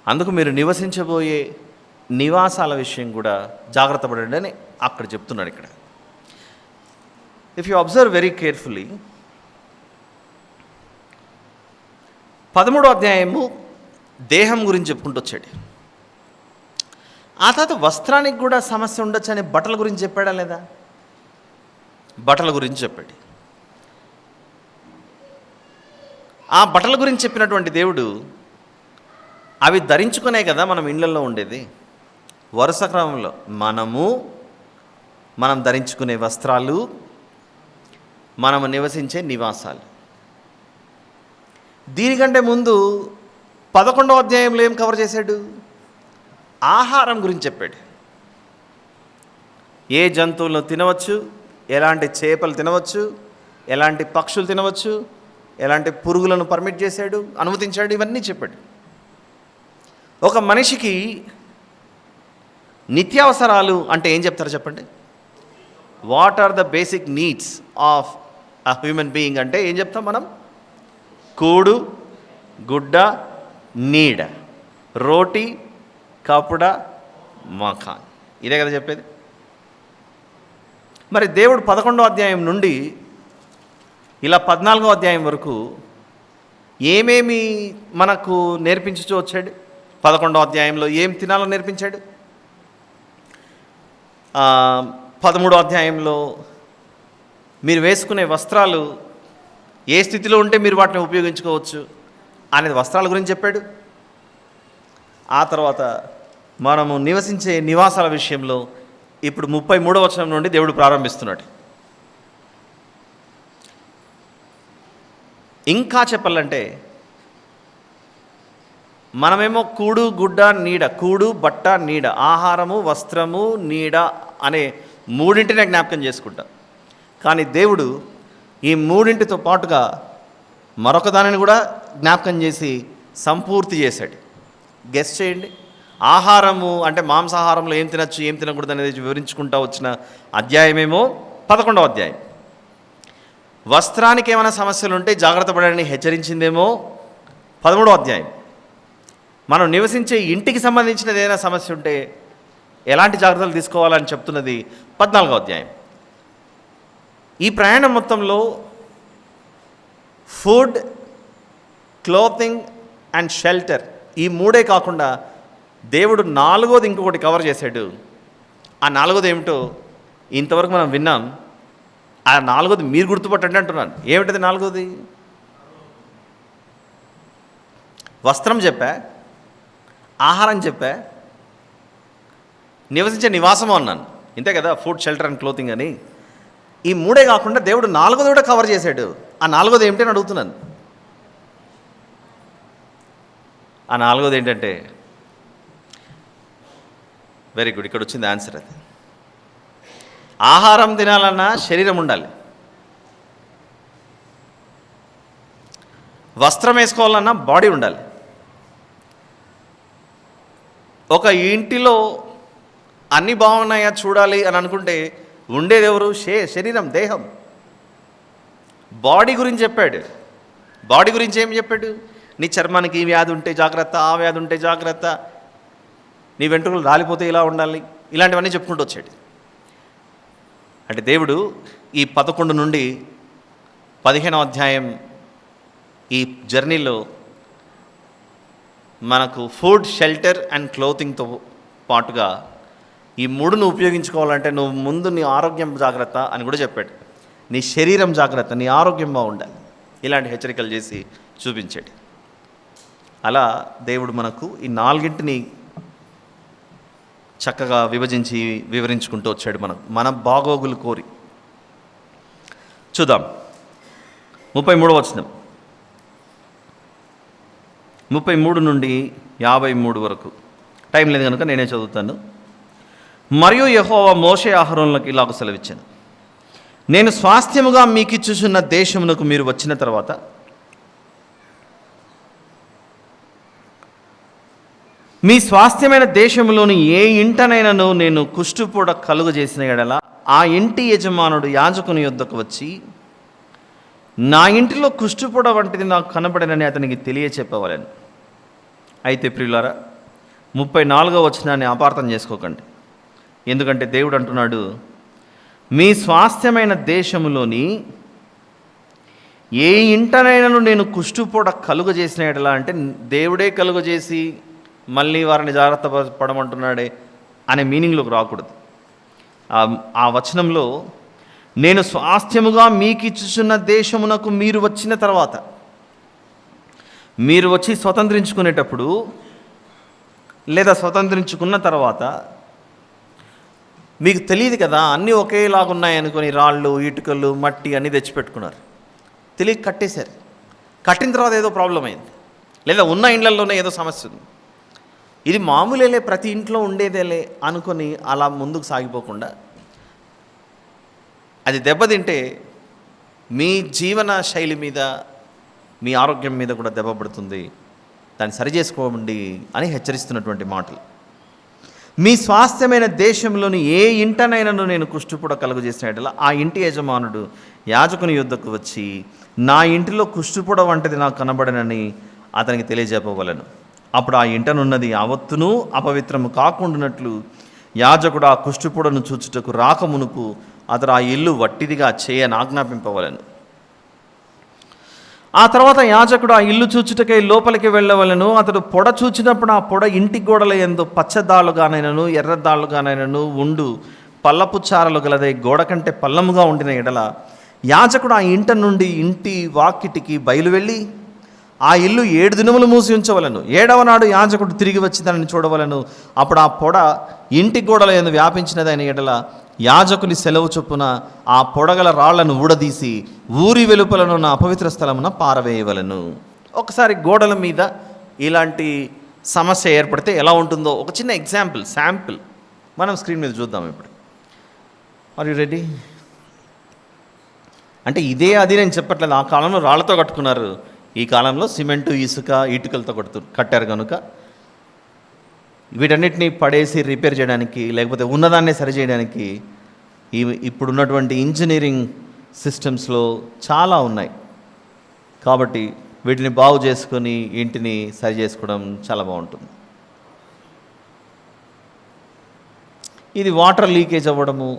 అందుకు మీరు నివసించబోయే నివాసాల విషయం కూడా జాగ్రత్త పడండి అని అక్కడ చెప్తున్నాడు. ఇక్కడ if you observe very carefully, 13వ అధ్యాయము దేహం గురించి చెప్పుకుంటూ వచ్చాడు. ఆ తర్వాత వస్త్రానికి కూడా సమస్య ఉండొచ్చు అని బట్టల గురించి చెప్పాడా లేదా? బట్టల గురించి చెప్పాడు. ఆ బట్టల గురించి చెప్పినటువంటి దేవుడు, అవి ధరించుకునే కదా మనం ఇళ్ళల్లో ఉండేది. వరుస క్రమంలో మనం ధరించుకునే వస్త్రాలు, మనము నివసించే నివాసాలు. దీనికంటే ముందు 11వ అధ్యాయంలో ఏం కవర్ చేశాడు? ఆహారం గురించి చెప్పాడు. ఏ జంతువులను తినవచ్చు, ఎలాంటి చేపలు తినవచ్చు, ఎలాంటి పక్షులు తినవచ్చు, ఎలాంటి పురుగులను పర్మిట్ చేశాడు, అనుమతించాడు, ఇవన్నీ చెప్పాడు. ఒక మనిషికి నిత్యావసరాలు అంటే ఏం చెప్తారో చెప్పండి. What are the basic needs of a human being అంటే ఏం చెప్తాం మనం? కూడు, గుడ్డ, నీడ, రోటీ, కపుడ, మకాన్. ఇదే కదా చెప్పేది. మరి దేవుడు 11వ అధ్యాయం నుండి ఇలా 14వ అధ్యాయం వరకు ఏమేమి మనకు నేర్పించుతూ వచ్చాడు? 11వ అధ్యాయంలో ఏం తినాలో నేర్పించాడు. 13వ అధ్యాయంలో మీరు వేసుకునే వస్త్రాలు ఏ స్థితిలో ఉంటే మీరు వాటిని ఉపయోగించుకోవచ్చు అనేది వస్త్రాల గురించి చెప్పాడు. ఆ తర్వాత మనము నివసించే నివాసాల విషయంలో ఇప్పుడు 33వ వచనం నుండి దేవుడు ప్రారంభిస్తున్నాడు. ఇంకా చెప్పాలంటే మనమేమో కూడు, గుడ్డ, నీడ, కూడు, బట్ట, నీడ, ఆహారము, వస్త్రము, నీడ అనే మూడింటినే జ్ఞాపకం చేసుకుంటాం. కానీ దేవుడు ఈ మూడింటితో పాటుగా మరొక దానిని కూడా జ్ఞాపకం చేసి సంపూర్తి చేశాడు. గెస్ చేయండి. ఆహారము అంటే మాంసాహారంలో ఏం తినచ్చు, ఏం తినకూడదు అనేది వివరించుకుంటూ వచ్చిన అధ్యాయమేమో 11వ అధ్యాయం. వస్త్రానికి ఏమైనా సమస్యలు ఉంటే జాగ్రత్త పడని హెచ్చరించిందేమో 13వ అధ్యాయం. మనం నివసించే ఇంటికి సంబంధించినది ఏదైనా సమస్య ఉంటే ఎలాంటి జాగ్రత్తలు తీసుకోవాలని చెప్తున్నది 14వ అధ్యాయం. ఈ ప్రయాణం మొత్తంలో ఫుడ్, క్లోతింగ్ అండ్ షెల్టర్, ఈ మూడే కాకుండా దేవుడు 4వది ఇంకొకటి కవర్ చేశాడు. ఆ 4వది ఏమిటో ఇంతవరకు మనం విన్నాం. ఆ 4వది మీరు గుర్తుపట్టండి అంటున్నాను. ఏమిటది 4వది? వస్త్రం చెప్పా, ఆహారం చెప్పా, నివసించే నివాసము అన్నాను. ఇంతే కదా, ఫుడ్, షెల్టర్ అండ్ క్లోతింగ్ అని. ఈ మూడే కాకుండా దేవుడు 4వది కూడా కవర్ చేశాడు. ఆ 4వది ఏమిటి అని అడుగుతున్నాను. ఆ 4వది ఏంటంటే, వెరీ గుడ్, ఇక్కడ వచ్చింది ఆన్సర్. అది ఆహారం తినాలన్నా శరీరం ఉండాలి, వస్త్రం వేసుకోవాలన్నా బాడీ ఉండాలి. ఒక ఇంటిలో అన్నీ బాగున్నాయా చూడాలి అని అనుకుంటే ఉండేది ఎవరు? శరీరం, దేహం. బాడీ గురించి చెప్పాడు. బాడీ గురించి ఏం చెప్పాడు? నీ చర్మానికి ఈ వ్యాధి ఉంటే జాగ్రత్త, ఆ వ్యాధి ఉంటే జాగ్రత్త, నీ వెంట్రుకలు రాలిపోతే ఇలా ఉండాలి, ఇలాంటివన్నీ చెప్పుకుంటూ వచ్చాడు. అంటే దేవుడు ఈ 11 నుండి 15వ అధ్యాయం ఈ జర్నీలో మనకు ఫుడ్, షెల్టర్ అండ్ క్లోతింగ్తో పాటుగా ఈ 3ను ఉపయోగించుకోవాలంటే నువ్వు ముందు నీ ఆరోగ్యం జాగ్రత్త అని కూడా చెప్పాడు. నీ శరీరం జాగ్రత్త, నీ ఆరోగ్యం బాగుండాలి, ఇలాంటి హెచ్చరికలు చేసి చూపించాడు. అలా దేవుడు మనకు ఈ 4ని చక్కగా విభజించి వివరించుకుంటూ వచ్చాడు. మన బాగోగులు కోరి. చూద్దాం 33వ వచనం, 33 నుండి 53 వరకు. టైం లేదు కనుక నేనే చదువుతాను. మరియు యెహోవా మోషే అహరోనులకు ఇలాగ సెలవిచ్చాను, నేను స్వాస్థ్యముగా మీకు ఇచ్చుచున్న దేశమునకు మీరు వచ్చిన తర్వాత మీ స్వాస్థ్యమైన దేశంలోని ఏ ఇంటనైనను నేను కుష్టుపూడ కలుగజేసిన ఎడల ఆ ఇంటి యజమానుడు యాజకుని యొద్దకు వచ్చి, నా ఇంటిలో కుష్టుపూడ వంటిది నాకు కనబడనని అతనికి తెలియచెప్పవలెను. అయితే ప్రియులారా, 34వ వచనాన్ని అపార్థం చేసుకోకండి. ఎందుకంటే దేవుడు అంటున్నాడు, మీ స్వాస్థ్యమైన దేశములోని ఏ ఇంటనైనను నేను కుష్టుపూడ కలుగజేసిన ఎడల అంటే దేవుడే కలుగజేసి మళ్ళీ వారిని జాగ్రత్త పడమంటున్నాడే అనే మీనింగ్లోకి రాకూడదు. ఆ వచనంలో నేను స్వాస్థ్యముగా మీకు ఇచ్చుచున్న దేశమునకు మీరు వచ్చిన తర్వాత, మీరు వచ్చి స్వతంత్రించుకునేటప్పుడు లేదా స్వతంత్రించుకున్న తర్వాత మీకు తెలియదు కదా, అన్నీ ఒకేలాగున్నాయి అనుకొని రాళ్ళు, ఇటుకలు, మట్టి అన్నీ తెచ్చిపెట్టుకున్నారు. తెలియక కట్టేశారు. కట్టిన తర్వాత ఏదో ప్రాబ్లం అయింది, లేదా ఉన్న ఇండ్లలోనే ఏదో సమస్య ఉంది. ఇది మామూలేలే, ప్రతి ఇంట్లో ఉండేదేలే అనుకొని అలా ముందుకు సాగిపోకుండా అది దెబ్బతింటే మీ జీవన శైలి మీద, మీ ఆరోగ్యం మీద కూడా దెబ్బ పడుతుంది. దాన్ని సరిచేసుకోండి అని హెచ్చరిస్తున్నటువంటి మాటలు. మీ స్వాస్థ్యమైన దేశంలోని ఏ ఇంటనైనను నేను కుష్టుపూడ కలుగజేసిన ఆ ఇంటి యజమానుడు యాజకుని యొద్దకు వచ్చి, నా ఇంటిలో కుష్టుపూడ వంటిది నాకు కనబడనని అతనికి తెలియజెప్పవలెను. అప్పుడు ఆ ఇంటనున్నది యావత్తును అపవిత్రము కాకుండానట్లు యాజకుడు ఆ కుష్టుపూడను చూచుటకు రాకమునుపు అతడు ఆ ఇల్లు వట్టిదిగా చేయని ఆజ్ఞాపింపవలెను. ఆ తర్వాత యాజకుడు ఆ ఇల్లు చూచుటకై లోపలికి వెళ్ళవలెను. అతడు పొడ చూచినప్పుడు ఆ పొడ ఇంటి గోడల యందు పచ్చదాళ్ళుగానైనను ఎర్రదాళ్ళుగానైనను ఉండు పల్లపు చారలు గలదై గోడ కంటే పల్లముగా ఉండిన ఎడల యాజకుడు ఆ ఇంట నుండి ఇంటి వాకిటికి బయలువెళ్ళి ఆ ఇల్లు 7 దినములు మూసి ఉంచవలను. 7వ నాడు యాజకుడు తిరిగి వచ్చి దానిని చూడవలను. అప్పుడు ఆ పొడ ఇంటి గోడల యందు వ్యాపించినదైన ఎడల యాజకుని సెలవు చొప్పున ఆ పొడగల రాళ్లను ఊడదీసి ఊరి వెలుపలను అపవిత్ర స్థలమున పారవేయవలను. ఒకసారి గోడల మీద ఇలాంటి సమస్య ఏర్పడితే ఎలా ఉంటుందో ఒక చిన్న శాంపిల్ మనం స్క్రీన్ మీద చూద్దాం ఇప్పుడు. Are you ready? అంటే ఇదే అది నేను చెప్పట్లేదు. ఆ కాలంలో రాళ్లతో కట్టుకున్నారు, ఈ కాలంలో సిమెంటు, ఇసుక, ఇటుకలతో కట్టారు. కనుక వీటన్నిటిని పడేసి రిపేర్ చేయడానికి, లేకపోతే ఉన్నదాన్నే సరిచేయడానికి ఇప్పుడున్నటువంటి ఇంజనీరింగ్ సిస్టమ్స్లో చాలా ఉన్నాయి. కాబట్టి వీటిని బాగు చేసుకొని ఇంటిని సరి చేసుకోవడం చాలా బాగుంటుంది. ఇది వాటర్ లీకేజ్ అవ్వడము,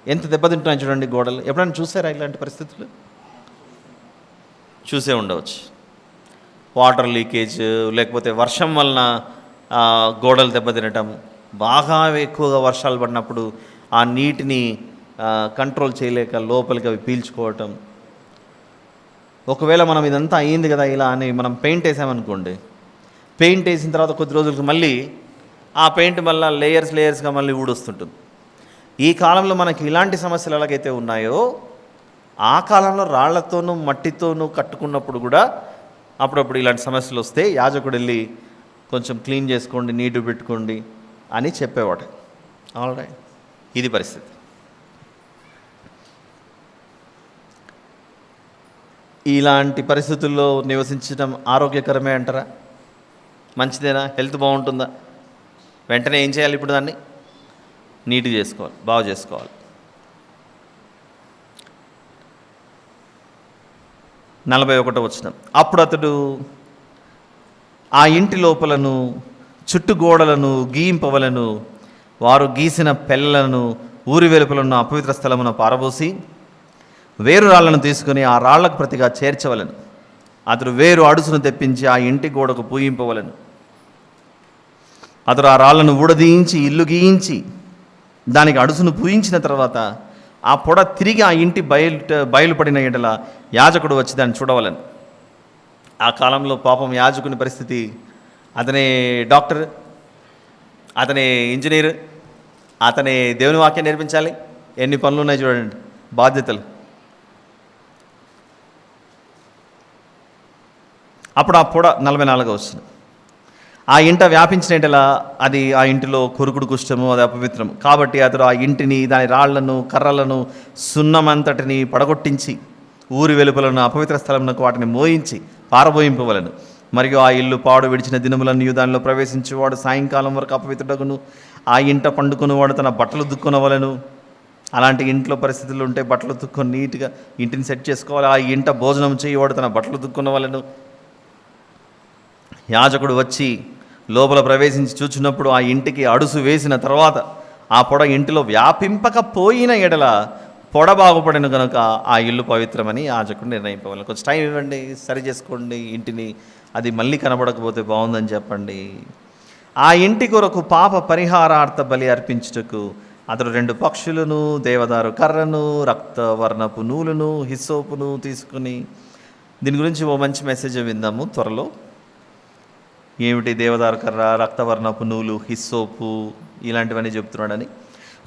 ఎంత దెబ్బతింటున్నాయి చూడండి గోడలు. ఎప్పుడైనా చూసారా ఇలాంటి పరిస్థితులు? చూసే ఉండవచ్చు. వాటర్ లీకేజ్, లేకపోతే వర్షం వలన గోడలు దెబ్బతినటం, బాగా ఎక్కువగా వర్షాలు పడినప్పుడు ఆ నీటిని కంట్రోల్ చేయలేక లోపలికి అవి పీల్చుకోవటం. ఒకవేళ మనం ఇదంతా అయ్యింది కదా ఇలా అని మనం పెయింట్ వేసామనుకోండి, పెయింట్ వేసిన తర్వాత కొద్ది రోజులకు మళ్ళీ ఆ పెయింట్ మళ్ళీ లేయర్స్గా మళ్ళీ ఊడొస్తుంటుంది. ఈ కాలంలో మనకి ఇలాంటి సమస్యలు ఎలాగైతే ఉన్నాయో, ఆ కాలంలో రాళ్లతోనూ మట్టితోనూ కట్టుకున్నప్పుడు కూడా అప్పుడప్పుడు ఇలాంటి సమస్యలు వస్తే యాజకుడు వెళ్ళి కొంచెం క్లీన్ చేసుకోండి, నీటు పెట్టుకోండి అని చెప్పేవాడు. All right. ఇది పరిస్థితి. ఇలాంటి పరిస్థితుల్లో నివసించడం ఆరోగ్యకరమే అంటారా? మంచిదేనా? హెల్త్ బాగుంటుందా? వెంటనే ఏం చేయాలి? ఇప్పుడు దాన్ని నీట్గా చేసుకోవాలి, బాగు చేసుకోవాలి. 41వ వచనం, అప్పుడు అతడు ఆ ఇంటి లోపలను చుట్టుగోడలను గీయింపవలను, వారు గీసిన పెళ్ళలను ఊరి వెలుపలను అపవిత్ర స్థలమున పారబోసి వేరు రాళ్లను తీసుకుని ఆ రాళ్లకు ప్రతిగా చేర్చవలను. అతడు వేరు అడుసును తెప్పించి ఆ ఇంటి గోడకు పూయింపవలను. అతడు ఆ రాళ్లను ఊడదీయించి ఇల్లు గీయించి దానికి అడుసును పూయించిన తర్వాత ఆ పొడ తిరిగి ఆ ఇంటి బయలుపడిన ఎడల యాజకుడు వచ్చి దాన్ని చూడవలను. ఆ కాలంలో పాపం యాజకుని పరిస్థితి, అతనే డాక్టర్, అతనే ఇంజనీర్, అతనే దేవుని వాక్యం నేర్పించాలి. ఎన్ని పనులు ఉన్నాయి చూడండి, బాధ్యతలు. అప్పుడు ఆ పొడ 44వ వచనం, ఆ ఇంట వ్యాపించినట్లా అది ఆ ఇంటిలో కొరుకుడు కుష్టము, అది అపవిత్రము. కాబట్టి అతడు ఆ ఇంటిని, దాని రాళ్లను, కర్రలను, సున్నమంతటిని పడగొట్టించి ఊరి వెలుపలను అపవిత్ర స్థలమునకు వాటిని మోయించి పారబోయింపవలను. మరియు ఆ ఇల్లు పాడు విడిచిన దినములన్నీ దానిలో ప్రవేశించేవాడు సాయంకాలం వరకు అపవిత్రుడగును. ఆ ఇంట పండుకునేవాడు తన బట్టలు దుక్కునవలను. అలాంటి ఇంట్లో పరిస్థితులు ఉంటే బట్టలు దుక్కుని నీట్గా ఇంటిని సెట్ చేసుకోవాలి. ఆ ఇంట భోజనం చేయవాడు తన బట్టలు దుక్కునవలను. యాజకుడు వచ్చి లోపల ప్రవేశించి చూచినప్పుడు ఆ ఇంటికి అడుసు వేసిన తర్వాత ఆ పొడ ఇంటిలో వ్యాపింపకపోయిన ఎడల పొడ బాగుపడిన కనుక ఆ ఇల్లు పవిత్రమని యాజకుడు నిర్ణయింపవాలి. కొంచెం టైం ఇవ్వండి, సరి చేసుకోండి ఇంటిని, అది మళ్ళీ కనబడకపోతే బాగుందని చెప్పండి. ఆ ఇంటి కొరకు పాప పరిహారార్థ బలి అర్పించుటకు అతడు 2 పక్షులను, దేవదారు కర్రను, రక్తవర్ణపు నూలును, హిస్సోపును తీసుకుని, దీని గురించి ఓ మంచి మెసేజ్ విందాము త్వరలో. ఏమిటి దేవదారు కర్ర, రక్తవర్ణపు నూలు, హిస్సోపు ఇలాంటివన్నీ చెప్తున్నాడని.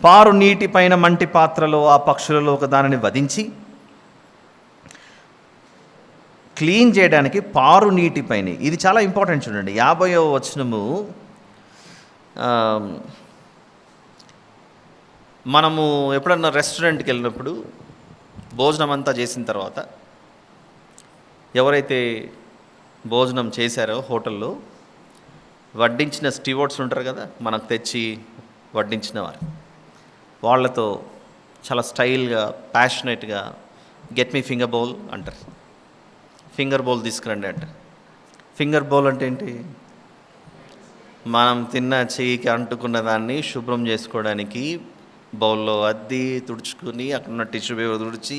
పారు నీటి పైన మంటి పాత్రలో ఆ పక్షులలో ఒక దానిని వధించి క్లీన్ చేయడానికి పారు నీటి పైన, ఇది చాలా ఇంపార్టెంట్ చూడండి. 50వ వచనము, మనము ఎప్పుడన్నా రెస్టారెంట్కి వెళ్ళినప్పుడు భోజనం అంతా చేసిన తర్వాత ఎవరైతే భోజనం చేశారో హోటల్లో వడ్డించిన స్టీవర్డ్స్ ఉంటారు కదా, మనకు తెచ్చి వడ్డించిన వారు, వాళ్ళతో చాలా స్టైల్గా, ప్యాషనేట్గా గెట్ మీ ఫింగర్ బౌల్ అంటారు. ఫింగర్ బౌల్ తీసుకురండి అంటారు. ఫింగర్ బౌల్ అంటే ఏంటి? మనం తిన్న చెయ్యికి అంటుకున్న దాన్ని శుభ్రం చేసుకోవడానికి బౌల్లో అద్ది తుడుచుకుని అక్కడున్న టిష్యూ పేపర్ తుడిచి.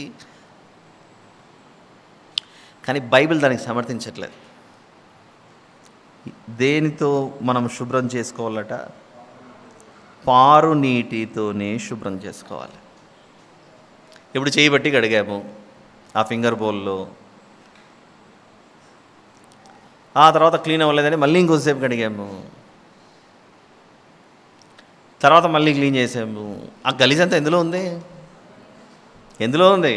కానీ బైబిల్ దానికి సమర్థించట్లేదు. దేనితో మనం శుభ్రం చేసుకోవాలట? పారు నీటితోనే శుభ్రం చేసుకోవాలి. ఇప్పుడు చేయి బట్టి కడిగాము ఆ ఫింగర్ బౌల్లో, ఆ తర్వాత క్లీన్ అవ్వలేదని మళ్ళీ ఇంకోసేపు కడిగాము, తర్వాత మళ్ళీ క్లీన్ చేసాము. ఆ గలీజ్ అంతా ఎందులో ఉంది? ఎందులో ఉంది?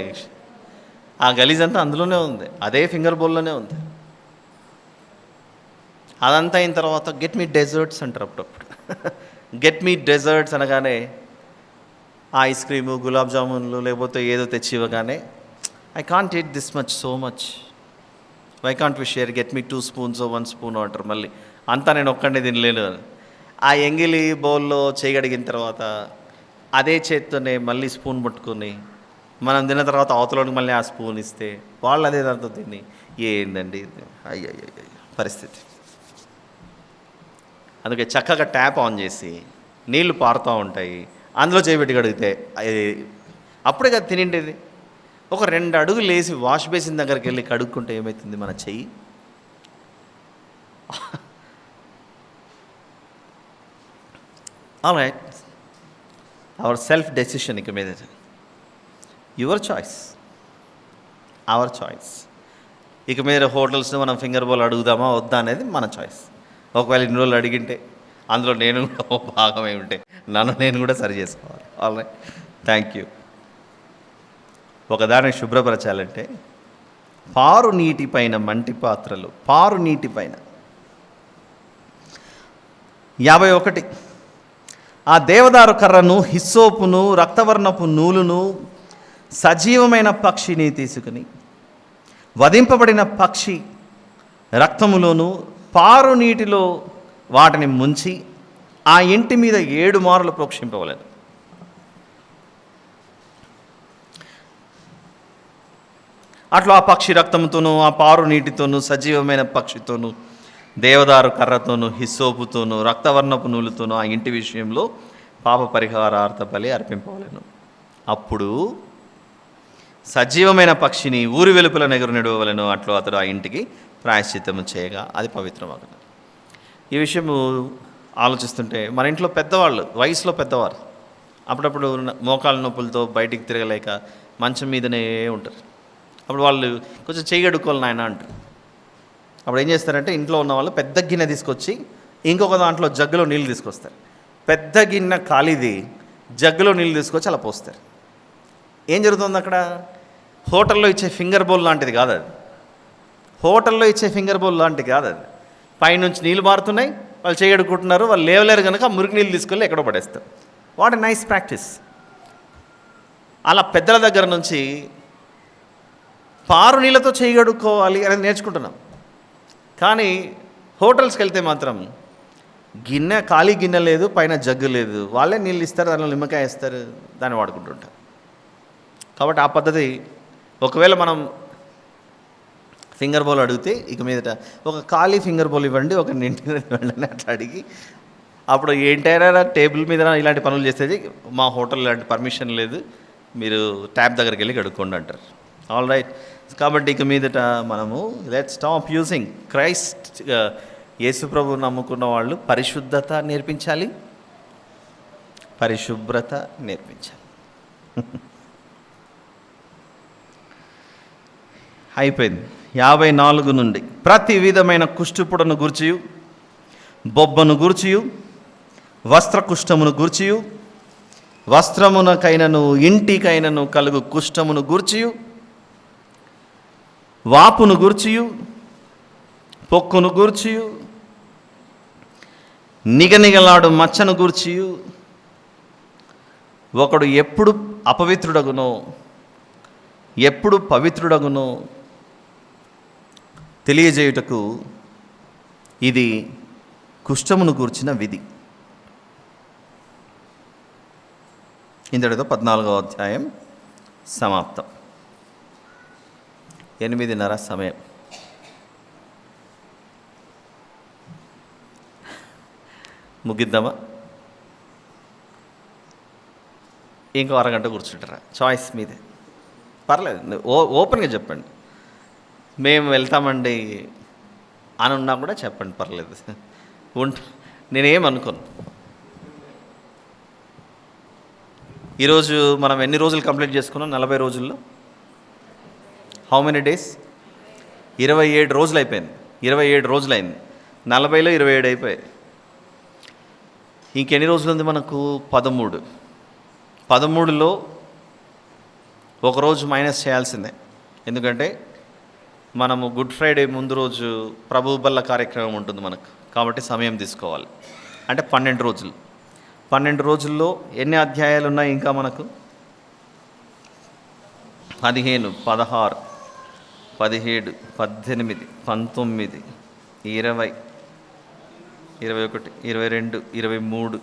ఆ గలీజ్ అంతా అందులోనే ఉంది, అదే ఫింగర్ బౌల్లోనే ఉంది. అదంతా అయిన తర్వాత గెట్ మీ డెజర్ట్స్ అంటారు అప్పుడప్పుడు. గెట్ మీ డెజర్ట్స్ అనగానే ఐస్ క్రీము, గులాబ్ జామున్లు లేకపోతే ఏదో తెచ్చి ఇవ్వగానే I can't eat this much, so much, why can't we share, get me 2 spoons 1 spoon అంటారు. మళ్ళీ అంతా నేను ఒక్కడే తినలేను. ఆ ఎంగిలి బౌల్లో చేయగడిగిన తర్వాత అదే చేత్తోనే మళ్ళీ స్పూన్ పట్టుకొని మనం తిన్న తర్వాత అవతలోనికి మళ్ళీ ఆ స్పూన్ ఇస్తే వాళ్ళు అదే దాంతో తిని ఏందండి అయ్యో పరిస్థితి. అందుకే చక్కగా ట్యాప్ ఆన్ చేసి నీళ్లు పారుతూ ఉంటాయి, అందులో చేయబెట్టి కడిగితే అప్పుడే కదా తినిండేది. ఒక 2 అడుగులు వేసి వాష్ బేసిన్ దగ్గరికి వెళ్ళి కడుక్కుంటే ఏమవుతుంది మన చెయ్యి? All right, our self decision. ఇక మీద యువర్ చాయిస్, అవర్ చాయిస్. ఇక మీద హోటల్స్లో మనం ఫింగర్ బౌల్ అడుగుదామా వద్దా అనేది మన చాయిస్. ఒకవేళ ఇన్ని రోజులు అడిగింటే అందులో నేను కూడా భాగమై ఉంటే నన్ను నేను కూడా సరి చేసుకోవాలి. All right, thank you. ఒకదాన్ని శుభ్రపరచాలంటే పారు నీటి పైన మంటి పాత్రలు, పారు నీటి పైన. 51 ఆ దేవదారు కర్రను, హిస్సోపును, రక్తవర్ణపు నూలును, సజీవమైన పక్షిని తీసుకుని వధింపబడిన పక్షి రక్తములోను పారు నీటిలో వాటిని ముంచి ఆ ఇంటి మీద 7 మారులు ప్రోక్షింపవలెను. అట్లా ఆ పక్షి రక్తంతోనూ, ఆ పారు నీటితోనూ, సజీవమైన పక్షితోనూ, దేవదారు కర్రతోనూ, హిస్సోపుతోనూ, రక్తవర్ణపు నూలుతోనూ ఆ ఇంటి విషయంలో పాప పరిహారార్థ బలి అర్పింపవలెను. అప్పుడు సజీవమైన పక్షిని ఊరి వెలుపల నెగరనిడవలెను. అట్లు అతడు ఆ ఇంటికి ప్రాయశ్చిత్తము చేయగా అది పవిత్రమగును. ఈ విషయము ఆలోచిస్తుంటే మన ఇంట్లో పెద్దవాళ్ళు, వయసులో పెద్దవారు అప్పుడప్పుడు మోకాళ్ళ నొప్పులతో బయటికి తిరగలేక మంచం మీదనే ఉంటారు. అప్పుడు వాళ్ళు కొంచెం చేయగడుకోవాలి నాయన అంటారు. అప్పుడు ఏం చేస్తారంటే ఇంట్లో ఉన్న వాళ్ళు పెద్ద గిన్నె తీసుకొచ్చి ఇంకొక దాంట్లో జగ్గులో నీళ్ళు తీసుకొస్తారు. పెద్ద గిన్నె ఖాళీది జగ్గులో నీళ్ళు తీసుకొచ్చి అలా పోస్తారు. ఏం జరుగుతుంది అక్కడ? హోటల్లో ఇచ్చే ఫింగర్ బౌల్ లాంటిది కాదు అది. హోటల్లో ఇచ్చే ఫింగర్ బౌల్ లాంటిది కాదు అది. పైనుంచి నీళ్ళు మారుతున్నాయి, వాళ్ళు చేయగడుకుంటున్నారు, వాళ్ళు లేవలేరు కనుక మురికి నీళ్ళు తీసుకెళ్ళి ఎక్కడో పడేస్తారు. What a nice practice. అలా పెద్దల దగ్గర నుంచి పారు నీళ్ళతో చేయగడుక్కోవాలి అనేది నేర్చుకుంటున్నాం. కానీ హోటల్స్కి వెళ్తే మాత్రం గిన్నె, ఖాళీ గిన్నె లేదు, పైన జగ్గు లేదు, వాళ్ళే నీళ్ళు ఇస్తారు, దానిలో నిమ్మకాయ ఇస్తారు, దాన్ని వాడుకుంటుంటారు. కాబట్టి ఆ పద్ధతి ఒకవేళ మనం ఫింగర్ బౌల్ అడిగితే ఇక మీదట ఒక ఖాళీ ఫింగర్ బౌల్ ఇవ్వండి, ఒక నిండి ఇవ్వండి అని అట్లా అడిగి అప్పుడు ఏంటైనా టేబుల్ మీద ఇలాంటి పనులు చేసేది, మా హోటల్ ఇలాంటి పర్మిషన్ లేదు, మీరు ట్యాప్ దగ్గరికి వెళ్ళి కడుక్కోండి అంటారు. All right. కాబట్టి ఇక మీదట మనము లెట్స్ స్టాప్ యూజింగ్ క్రైస్ట్. యేసుప్రభు నమ్ముకున్న వాళ్ళు పరిశుద్ధత నేర్పించాలి, పరిశుభ్రత నేర్పించాలి. అయిపోయింది. 54 నుండి ప్రతి విధమైన కుష్టుపుడను గూర్చియు, బొబ్బను గూర్చియు, వస్త్రకుష్టమును గూర్చియు, వస్త్రమునకైనను ఇంటికైనను కలుగు కుష్టమును గూర్చియు, వాపును గూర్చియు, పొక్కును గూర్చియు, నిగనిగలాడు మచ్చను గూర్చియు, ఒకడు ఎప్పుడు అపవిత్రుడగునో ఎప్పుడు పవిత్రుడగునో తెలియజేయుటకు ఇది కుష్టమును గూర్చిన విధి. ఇంతటితో 14వ అధ్యాయం సమాప్తం. 8:30 సమయం. ముగిద్దామా? ఇంకో అరగంట కూర్చుంటారా? చాయిస్ మీదే, పర్లేదు, ఓపెన్గా చెప్పండి. మేము వెళ్తామండి అని ఉన్నా కూడా చెప్పండి, పర్లేదు. నేనేమనుకోను. ఈరోజు మనం ఎన్ని రోజులు కంప్లీట్ చేసుకున్నాం? 40 రోజుల్లో. How many days? 27 రోజులు అయిపోయింది. 27 రోజులు అయింది. 40లో 27 అయిపోయాయి. ఇంకెన్ని రోజులు ఉంది మనకు? 13. 13లో ఒకరోజు మైనస్ చేయాల్సిందే. ఎందుకంటే మనము గుడ్ ఫ్రైడే ముందు రోజు ప్రభు బల్ల కార్యక్రమం ఉంటుంది మనకు. కాబట్టి సమయం తీసుకోవాలి. అంటే 12 రోజులు. 12 రోజుల్లో ఎన్ని అధ్యాయాలు ఉన్నాయి ఇంకా మనకు? 15, 16, 17, 18, 19, 20, 21, 22, 23, 24,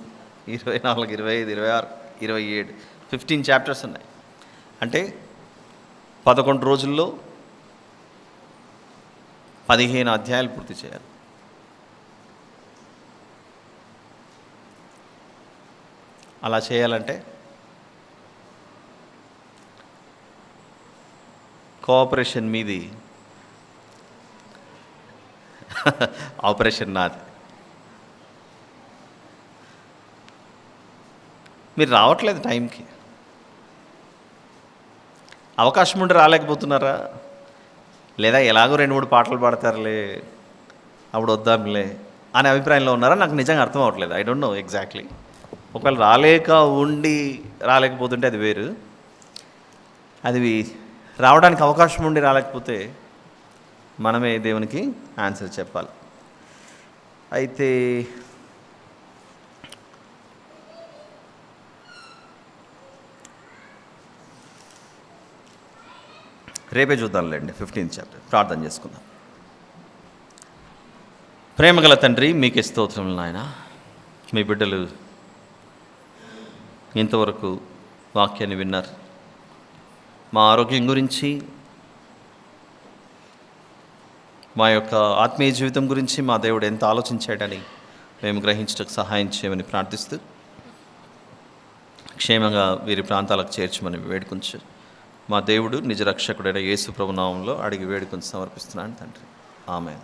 25, 26, 27, 15 చాప్టర్స్ ఉన్నాయి. అంటే 11 రోజుల్లో 15 అధ్యాయాలు పూర్తి చేయాలి. అలా చేయాలంటే కోఆపరేషన్ మీది, ఆపరేషన్ నాది. మీరు రావట్లేదు టైంకి. అవకాశం ఉండి రాలేకపోతున్నారా? లేదా ఎలాగో 2-3 పాటలు పాడతారులే అప్పుడు వద్దాంలే అనే అభిప్రాయంలో ఉన్నారా? నాకు నిజంగా అర్థం అవ్వట్లేదు. I don't know exactly. ఒకవేళ రాలేకపోతుంటే అది వేరు. అది రావడానికి అవకాశం ఉండి రాలేకపోతే మనమే దేవునికి ఆన్సర్ చెప్పాలి. అయితే రేపే చూద్దాంలేండి 15th చాప్టర్. ప్రార్థన చేసుకుందాం. ప్రేమగల తండ్రి, మీకే స్తోత్రములు నాయన. మీ బిడ్డలు ఇంతవరకు వాక్యాన్ని విన్నారు. మా ఆరోగ్యం గురించి, మా యొక్క ఆత్మీయ జీవితం గురించి మా దేవుడు ఎంత ఆలోచించాడని మేము గ్రహించడానికి సహాయం చేయమని ప్రార్థిస్తూ, క్షేమంగా వీరి ప్రాంతాలకు చేర్చమని వేడుకొంచు. మా దేవుడు నిజ రక్షకుడైన యేసు ప్రభు నామములో అడిగి వేడుకొని సమర్పిస్తున్నాను తండ్రి. ఆమేన్.